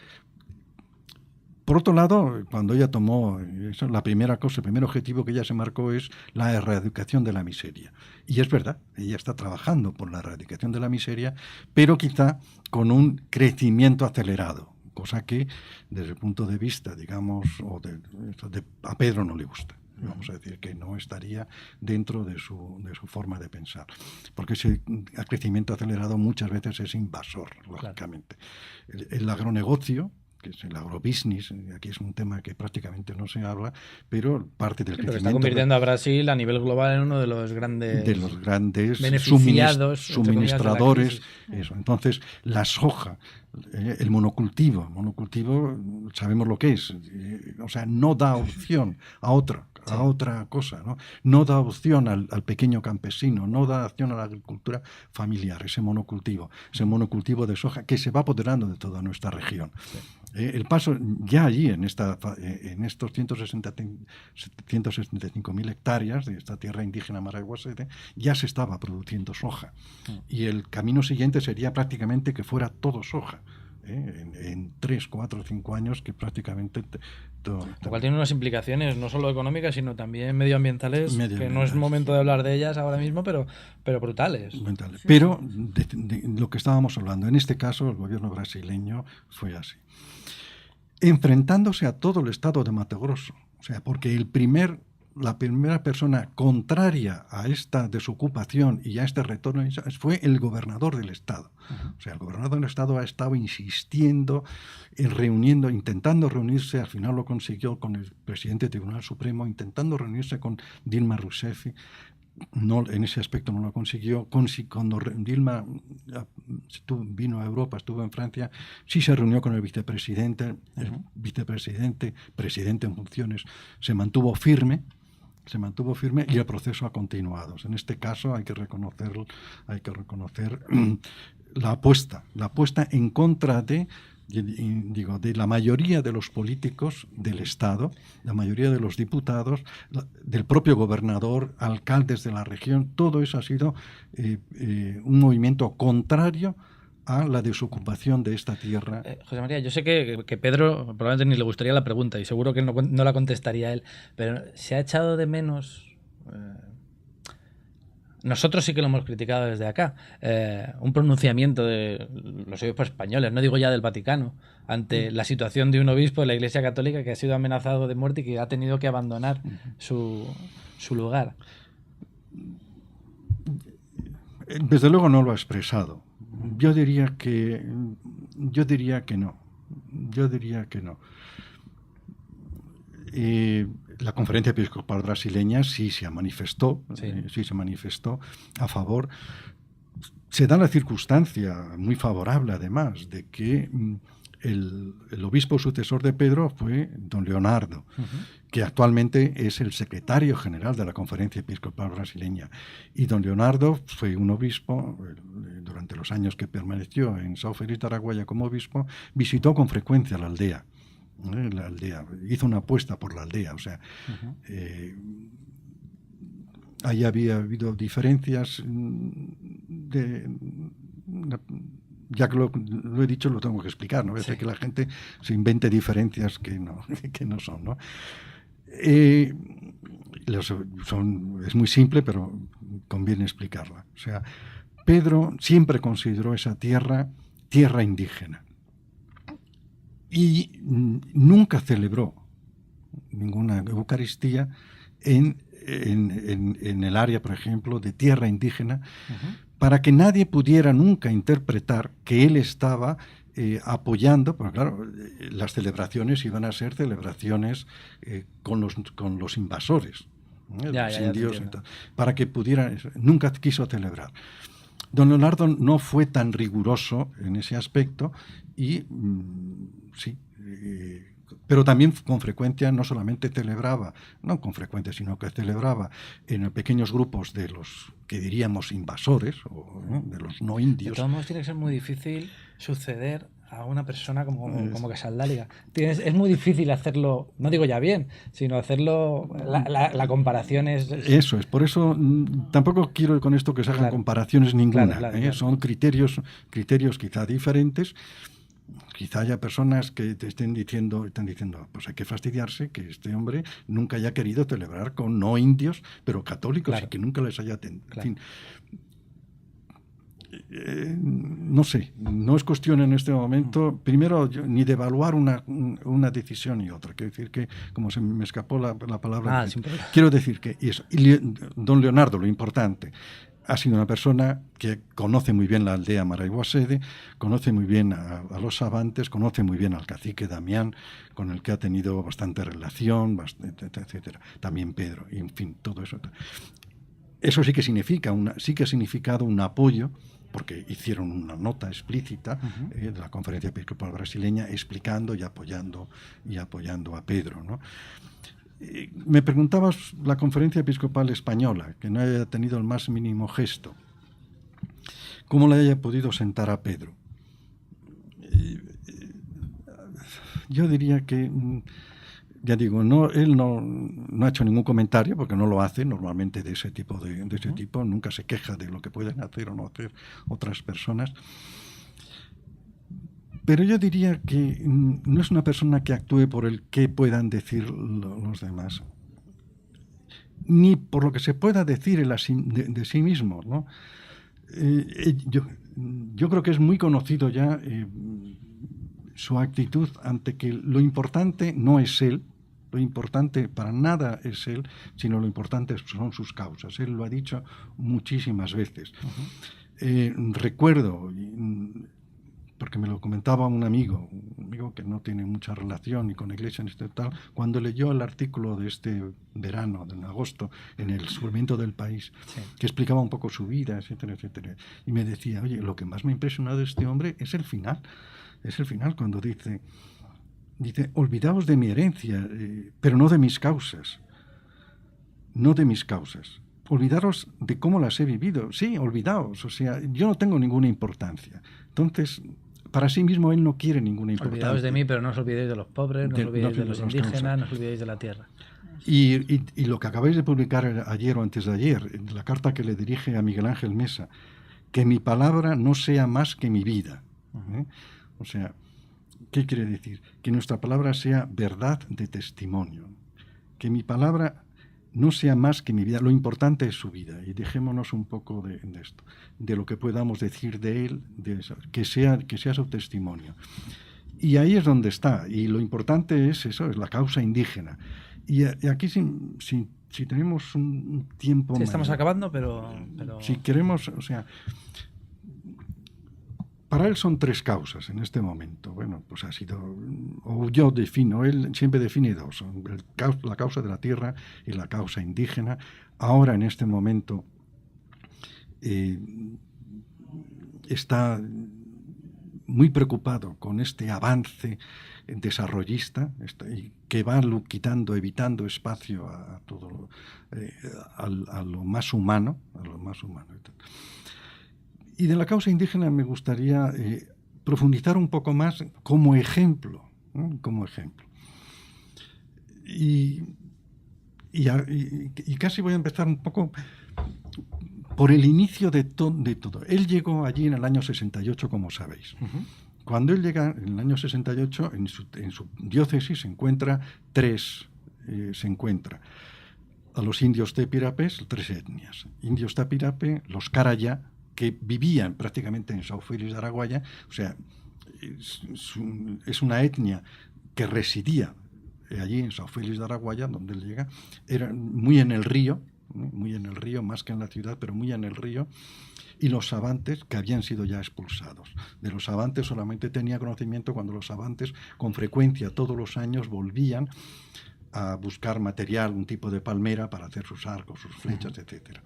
Por otro lado, cuando ella tomó, la primera cosa, el primer objetivo que ella se marcó es la erradicación de la miseria. Y es verdad, ella está trabajando por la erradicación de la miseria, pero quizá con un crecimiento acelerado. Cosa que, desde el punto de vista, digamos, a Pedro no le gusta. Vamos a decir que no estaría dentro de su forma de pensar. Porque ese crecimiento acelerado muchas veces es invasor, lógicamente. El agronegocio, que es el agrobusiness, aquí es un tema que prácticamente no se habla, pero parte del crecimiento... Está convirtiendo a Brasil a nivel global en uno de los grandes suministradores. Eso. Entonces, la soja, el monocultivo, sabemos lo que es. O sea, no da opción a otra cosa, ¿no? No da opción al pequeño campesino, no da opción a la agricultura familiar, ese monocultivo de soja que se va apoderando de toda nuestra región. El paso ya allí en estos 165.000 hectáreas de esta tierra indígena maraguasete ya se estaba produciendo soja, y el camino siguiente sería prácticamente que fuera todo soja. En 3, 4, 5 años que prácticamente... Lo cual tiene unas implicaciones no solo económicas, sino también medioambientales, que no es momento de hablar de ellas ahora mismo, pero brutales. Pero de lo que estábamos hablando, en este caso el gobierno brasileño fue así. Enfrentándose a todo el estado de Mato Grosso. O sea, porque el primer la primera persona contraria a esta desocupación y a este retorno fue el gobernador del Estado. O sea, el gobernador del Estado ha estado insistiendo intentando reunirse, al final lo consiguió con el presidente del Tribunal Supremo, intentando reunirse con Dilma Rousseff. No, en ese aspecto no lo consiguió. Cuando Dilma vino a Europa, estuvo en Francia, sí se reunió con el vicepresidente. El vicepresidente, presidente en funciones, se mantuvo firme y el proceso ha continuado. En este caso hay que reconocer la apuesta en contra de la mayoría de los políticos del Estado, la mayoría de los diputados, del propio gobernador, alcaldes de la región. Todo eso ha sido un movimiento contrario a la desocupación de esta tierra. José María, yo sé que Pedro probablemente ni le gustaría la pregunta y seguro que no la contestaría él, pero ¿se ha echado de menos? Nosotros sí que lo hemos criticado desde acá. Un pronunciamiento de los obispos españoles, no digo ya del Vaticano, ante la situación de un obispo de la Iglesia Católica que ha sido amenazado de muerte y que ha tenido que abandonar su lugar. Desde luego no lo ha expresado. Yo diría que no. La Conferencia Episcopal Brasileña sí se manifestó a favor. Se da la circunstancia muy favorable, además, de que el obispo sucesor de Pedro fue don Leonardo, que actualmente es el secretario general de la Conferencia Episcopal Brasileña. Y don Leonardo fue un obispo, durante los años que permaneció en São Félix de Araguaia como obispo, visitó con frecuencia la aldea. Hizo una apuesta por la aldea. O sea, ahí había habido diferencias ya que lo he dicho, lo tengo que explicar, ¿no? Que la gente se invente diferencias que no son, ¿no? Es muy simple, pero conviene explicarla. O sea, Pedro siempre consideró esa tierra indígena y nunca celebró ninguna Eucaristía en el área, por ejemplo, de tierra indígena, para que nadie pudiera nunca interpretar que él estaba apoyando, porque claro, las celebraciones iban a ser celebraciones con los invasores, los indios, para que pudieran, nunca quiso celebrar. Don Leonardo no fue tan riguroso en ese aspecto y pero también con frecuencia no solamente celebraba, no con frecuencia, sino que celebraba en pequeños grupos de los que diríamos invasores, o de los no indios. De todos modos tiene que ser muy difícil suceder a una persona como Casaldáliga. Es muy difícil hacerlo, no digo ya bien, sino hacerlo, la comparación es... Eso es, por eso tampoco quiero con esto que se hagan comparaciones ninguna. Claro. Son criterios quizá diferentes. Quizá haya personas que te estén diciendo, pues hay que fastidiarse que este hombre nunca haya querido celebrar con no indios, pero católicos, y que nunca les haya atendido. En fin, no sé, no es cuestión en este momento, primero, ni de evaluar una decisión y otra. Quiero decir que, como se me escapó la palabra, quiero decir que don Leonardo, lo importante, ha sido una persona que conoce muy bien la aldea Maraiguasede, conoce muy bien a los sabantes, conoce muy bien al cacique Damián, con el que ha tenido bastante relación, etcétera. También Pedro, y en fin, todo eso. Eso sí que ha significado un apoyo, porque hicieron una nota explícita de la Conferencia Episcopal Brasileña explicando y apoyando a Pedro, ¿no? Me preguntabas la Conferencia Episcopal Española, que no haya tenido el más mínimo gesto. ¿Cómo le haya podido sentar a Pedro? Yo diría que, ya digo, él no ha hecho ningún comentario, porque no lo hace normalmente de ese tipo, nunca se queja de lo que pueden hacer o no hacer otras personas. Pero yo diría que no es una persona que actúe por el que puedan decir los demás, ni por lo que se pueda decir de sí mismo, ¿no? Yo creo que es muy conocido ya su actitud ante que lo importante no es él, Lo importante para nada es él, sino lo importante son sus causas. Él lo ha dicho muchísimas veces. Recuerdo, porque me lo comentaba un amigo que no tiene mucha relación ni con la Iglesia ni tal, cuando leyó el artículo de este verano, en agosto, en el Suplemento del País, sí, que explicaba un poco su vida, etcétera, etcétera, y me decía, oye, lo que más me ha impresionado de este hombre es el final cuando dice, olvidaos de mi herencia, pero no de mis causas, olvidaros de cómo las he vivido, sí, olvidaos, o sea, yo no tengo ninguna importancia. Entonces, para sí mismo él no quiere ninguna importancia. Olvidaos de mí, pero no os olvidéis de los pobres, no os olvidéis de los indígenas, no os olvidéis de la tierra. Y lo que acabáis de publicar ayer o antes de ayer, en la carta que le dirige a Miguel Ángel Mesa, que mi palabra no sea más que mi vida. O sea, ¿qué quiere decir? Que nuestra palabra sea verdad de testimonio. Que mi palabra no sea más que mi vida. Lo importante es su vida. Y dejémonos un poco de esto, de lo que podamos decir de él, de eso, que sea su testimonio. Y ahí es donde está. Y lo importante es eso, es la causa indígena. Y aquí si tenemos un tiempo... Sí, estamos acabando, pero... Si queremos, o sea... Para él son tres causas en este momento. Bueno, pues ha sido, o yo defino, él siempre define dos, la causa de la tierra y la causa indígena. Ahora, en este momento, está muy preocupado con este avance desarrollista que va evitando espacio a todo a lo más humano, Y de la causa indígena me gustaría profundizar un poco más como ejemplo, ¿no? Como ejemplo. Y casi voy a empezar un poco por el inicio de todo. Él llegó allí en el año 68, como sabéis. Uh-huh. Cuando él llega en el año 68, en su diócesis se encuentra a los indios tepirapes, tres etnias. Indios tapirape, los carayá, que vivían prácticamente en São Félix de Araguaia, o sea, es una etnia que residía allí en São Félix de Araguaia, donde él llega, era muy en el río, más que en la ciudad, pero muy en el río, y los sabantes, que habían sido ya expulsados. De los sabantes solamente tenía conocimiento cuando los sabantes, con frecuencia, todos los años, volvían a buscar material, un tipo de palmera para hacer sus arcos, sus flechas, etcétera.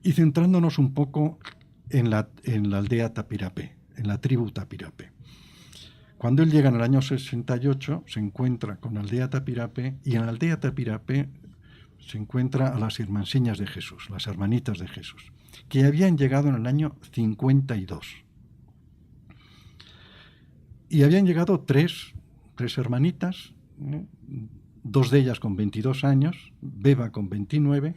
Y centrándonos un poco en la aldea Tapirapé, en la tribu Tapirapé. Cuando él llega en el año 68, se encuentra con la aldea Tapirapé, y en la aldea Tapirapé se encuentra a las Hermansiñas de Jesús, las hermanitas de Jesús, que habían llegado en el año 52. Y habían llegado tres hermanitas, dos de ellas con 22 años, Beba con 29,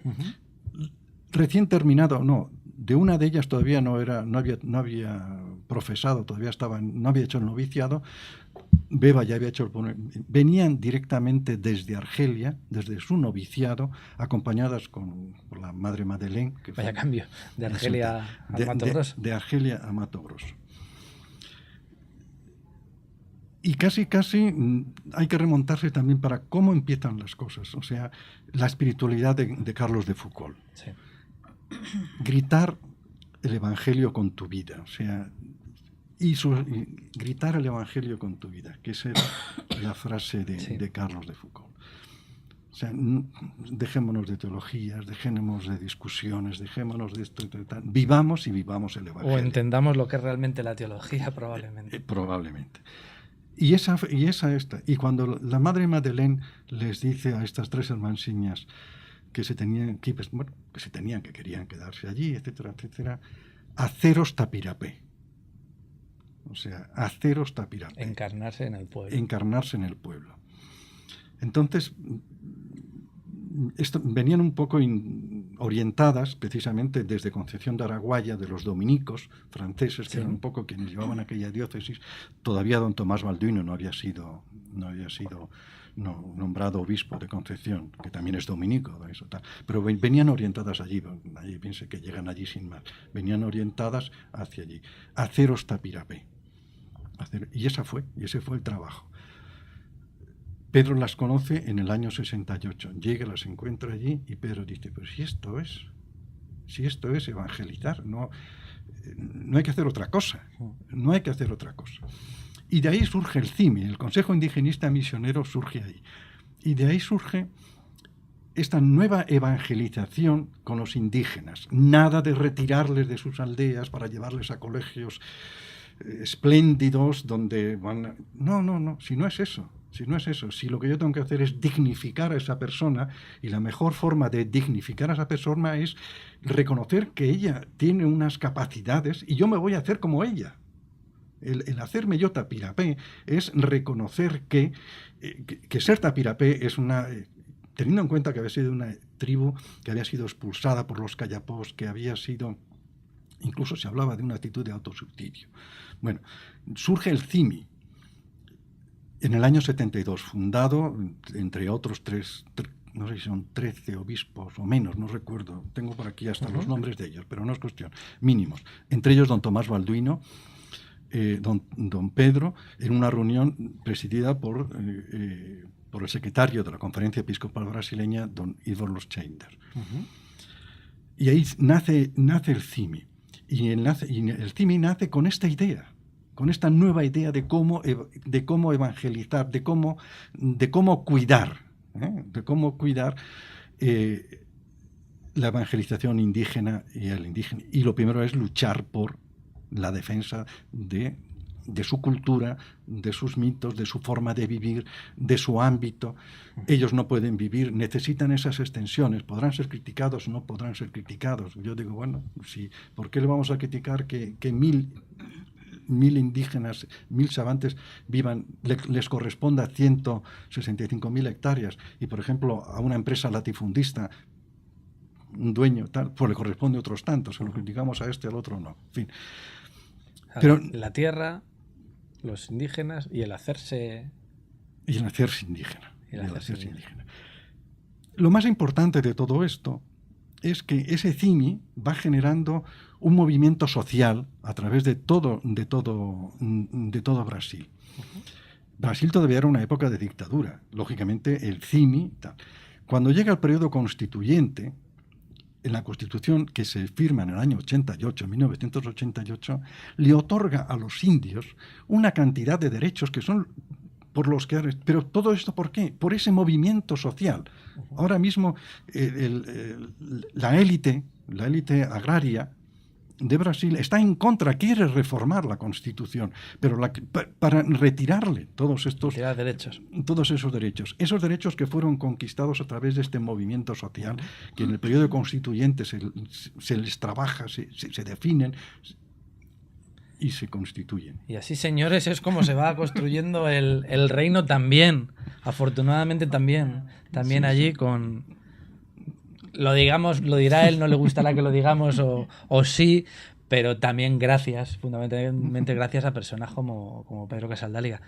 recién terminado, de una de ellas todavía no había profesado, no había hecho el noviciado. Beba ya había hecho venían directamente desde Argelia, desde su noviciado, acompañadas por la Madre Madeleine. Vaya cambio, de Argelia a Mato Grosso. De Argelia a Mato Grosso. Y casi hay que remontarse también para cómo empiezan las cosas, o sea, la espiritualidad de Carlos de Foucauld. Sí. Gritar el Evangelio con tu vida, o sea, y gritar el Evangelio con tu vida, que esa era la frase de Carlos de Foucauld. O sea, dejémonos de teologías, dejémonos de discusiones, dejémonos de esto, vivamos y vivamos el Evangelio. O entendamos lo que es realmente la teología, probablemente. Probablemente. Y cuando la Madre Madeleine les dice a estas tres hermansiñas que querían quedarse allí, etcétera, etcétera, haceros Tapirapé. O sea, haceros Tapirapé. Encarnarse en el pueblo. Entonces, venían un poco orientadas precisamente desde Concepción de Araguaia, de los dominicos franceses, que eran un poco quienes llevaban aquella diócesis. Todavía don Tomás Balduino no había sido nombrado obispo de Concepción, que también es dominico, eso, tal. Pero venían orientadas allí piense que llegan allí sin más, venían orientadas hacia allí, haceros Tapirapé. Y ese fue el trabajo. Pedro las conoce en el año 68. Llega, las encuentra allí y Pedro dice, pero si esto es evangelizar, no hay que hacer otra cosa, no hay que hacer otra cosa. Y de ahí surge el CIMI, el Consejo Indigenista Misionero surge ahí. Y de ahí surge esta nueva evangelización con los indígenas. Nada de retirarles de sus aldeas para llevarles a colegios espléndidos donde van... No, si no es eso. Si lo que yo tengo que hacer es dignificar a esa persona, y la mejor forma de dignificar a esa persona es reconocer que ella tiene unas capacidades y yo me voy a hacer como ella. El hacerme yo tapirapé es reconocer que ser tapirapé es una... teniendo en cuenta que había sido una tribu que había sido expulsada por los Kayapós, que había sido... Incluso se hablaba de una actitud de autosubsidio. Bueno, surge el CIMI en el año 72, fundado, entre otros no sé si son 13 obispos o menos, no recuerdo. Tengo por aquí hasta los nombres de ellos, pero no es cuestión. Mínimos. Entre ellos don Tomás Balduino, don Pedro, en una reunión presidida por el secretario de la Conferencia Episcopal Brasileña, don Ivor Los Chander. Y ahí nace el CIMI. Y el CIMI nace con esta idea, con esta nueva idea de cómo evangelizar, de cómo cuidar, la evangelización indígena y el indígena. Y lo primero es luchar por la defensa de su cultura, de sus mitos, de su forma de vivir, de su ámbito. Ellos no pueden vivir, necesitan esas extensiones. Podrán ser criticados o no podrán ser criticados. Yo digo, bueno, ¿por qué le vamos a criticar que 1000 indígenas, 1000 savantes vivan, les corresponda 165.000 hectáreas? Y, por ejemplo, a una empresa latifundista, un dueño, tal, pues le corresponde otros tantos. Se lo criticamos a este, al otro no. En fin. Pero la tierra, los indígenas y el hacerse... Y el hacerse indígena. Lo más importante de todo esto es que ese CIMI va generando un movimiento social a través de todo Brasil. Brasil todavía era una época de dictadura. Lógicamente, el CIMI... Tal. Cuando llega el periodo constituyente, en la Constitución que se firma en el año 1988, le otorga a los indios una cantidad de derechos que son por los que... Pero todo esto, ¿por qué? Por ese movimiento social. Ahora mismo la élite agraria de Brasil está en contra, quiere reformar la Constitución, pero para retirarle todos esos derechos. Esos derechos que fueron conquistados a través de este movimiento social, que en el periodo constituyente se les trabaja, se definen y se constituyen. Y así, señores, es como se va construyendo el reino también, afortunadamente también allí con... Lo dirá él, no le gustará que lo digamos o sí, pero también fundamentalmente gracias a personas como Pedro Casaldáliga.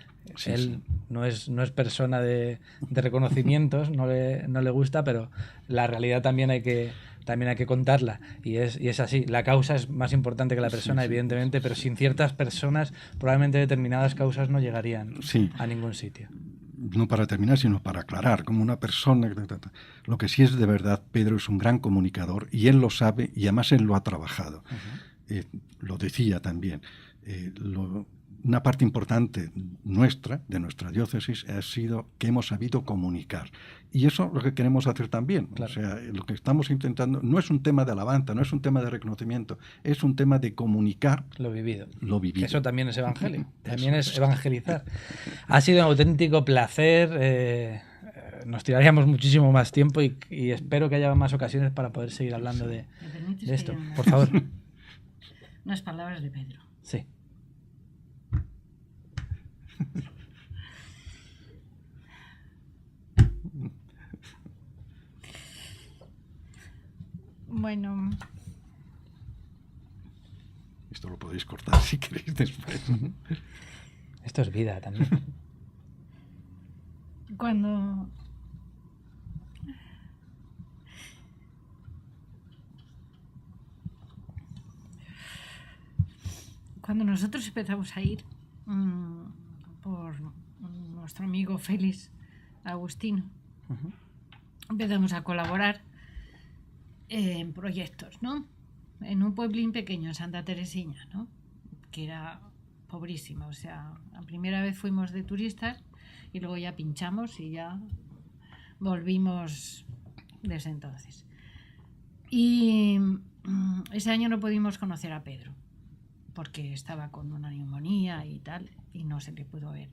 Él no es persona de reconocimientos, no le gusta, pero la realidad también hay que contarla, y es así. La causa es más importante que la persona, evidentemente, pero sin ciertas personas probablemente determinadas causas no llegarían a ningún sitio. No para terminar, sino para aclarar, como una persona... Lo que sí es de verdad, Pedro es un gran comunicador, y él lo sabe, y además él lo ha trabajado. Lo decía también. Una parte importante de nuestra diócesis, ha sido que hemos sabido comunicar. Y eso es lo que queremos hacer también. Claro. O sea, lo que estamos intentando no es un tema de alabanza, no es un tema de reconocimiento, es un tema de comunicar lo vivido. Eso también es evangelio, también es evangelizar. Ha sido un auténtico placer. Nos tiraríamos muchísimo más tiempo y espero que haya más ocasiones para poder seguir hablando de esto. Por favor. Unas palabras de Pedro. Sí. Bueno. Esto lo podéis cortar si queréis después. Esto es vida también. Cuando nosotros empezamos a ir por nuestro amigo Félix Agustino. Empezamos a colaborar en proyectos, ¿no? En un pueblín pequeño, en Santa Teresiña, ¿no? Que era pobrísima, o sea, la primera vez fuimos de turistas y luego ya pinchamos y ya volvimos desde entonces. Y ese año no pudimos conocer a Pedro porque estaba con una neumonía y tal y no se le pudo ver.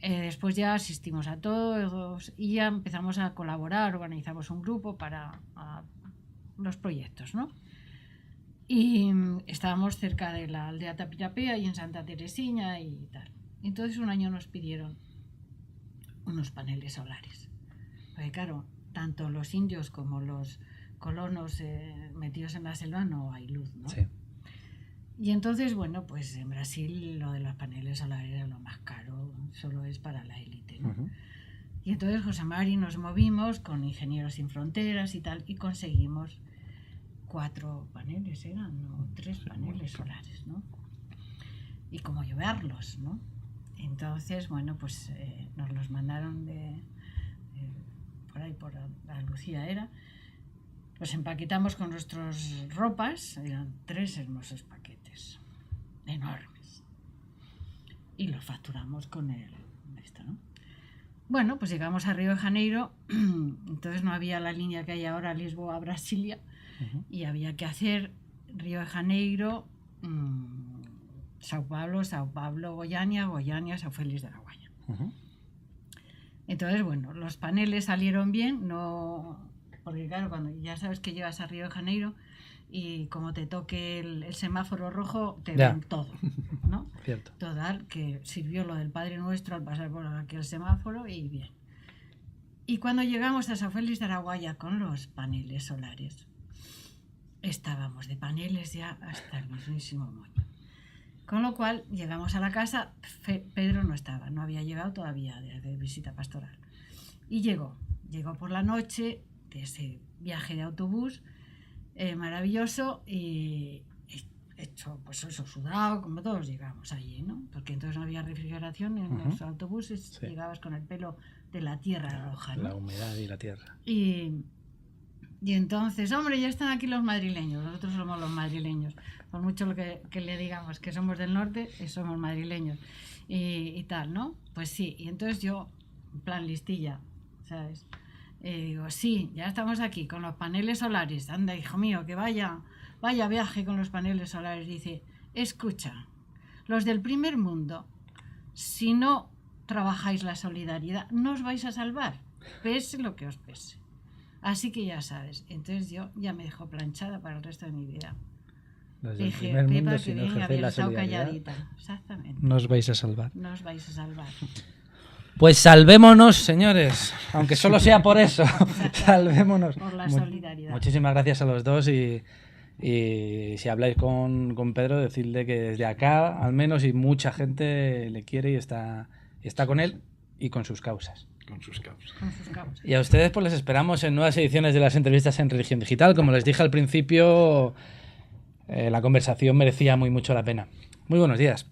Después ya asistimos a todos y ya empezamos a colaborar, organizamos un grupo para los proyectos, ¿no? Y estábamos cerca de la aldea Tapirapea y en Santa Teresiña y tal. Entonces un año nos pidieron unos paneles solares. Porque claro, tanto los indios como los colonos metidos en la selva no hay luz, ¿no? Sí. Y entonces, bueno, pues en Brasil lo de los paneles solares era lo más caro, solo es para la élite, ¿no? Y entonces José Mari nos movimos con Ingenieros Sin Fronteras y tal, y conseguimos 4 paneles, eran, ¿no? 3 paneles solares, ¿no? Y cómo llevarlos, ¿no? Entonces, bueno, pues nos los mandaron por ahí, por Andalucía era. Los empaquetamos con nuestras ropas, eran 3 hermosos paquetes, enormes. Y los facturamos con esto, ¿no? Bueno, pues llegamos a Río de Janeiro, entonces no había la línea que hay ahora, Lisboa, Brasilia, y había que hacer Río de Janeiro, Sao Paulo, Goiânia, Sao Félix de la Guaya. Entonces, bueno, los paneles salieron bien, no... Porque claro, cuando ya sabes que llegas a Río de Janeiro y como te toque el semáforo rojo, te ven todo, ¿no? Cierto. Total, que sirvió lo del Padre Nuestro al pasar por aquel semáforo y bien. Y cuando llegamos a Sao Félix de Araguaia con los paneles solares, estábamos de paneles ya hasta el mismísimo moño. Con lo cual, llegamos a la casa, Pedro no estaba, no había llegado todavía de visita pastoral. Y llegó por la noche de ese viaje de autobús maravilloso y hecho, pues eso, sudado, como todos llegamos allí, ¿no? Porque entonces no había refrigeración en los autobuses, llegabas con el pelo de la tierra roja, ¿no? La humedad y la tierra. Y entonces, hombre, ya están aquí los madrileños, nosotros somos los madrileños, por mucho lo que le digamos que somos del norte, somos madrileños y tal, ¿no? Pues sí, y entonces yo, en plan listilla, ¿sabes? Digo, sí, ya estamos aquí con los paneles solares. Anda, hijo mío, que vaya viaje con los paneles solares. Dice, escucha, los del primer mundo, si no trabajáis la solidaridad, no os vais a salvar, pese lo que os pese. Así que ya sabes. Entonces yo ya me dejo planchada para el resto de mi vida. Los del Dije, primer mundo, Pepa, si que no bien, ejercéis había la estado solidaridad, calladita. Exactamente. no os vais a salvar. No os vais a salvar. Pues salvémonos, señores, aunque solo sea por eso, salvémonos. Por la solidaridad. Muchísimas gracias a los dos y si habláis con Pedro, decidle que desde acá, al menos, y mucha gente le quiere y está con él y con sus causas. Con sus causas. Y a ustedes pues les esperamos en nuevas ediciones de las entrevistas en Religión Digital. Como les dije al principio, la conversación merecía mucho la pena. Muy buenos días.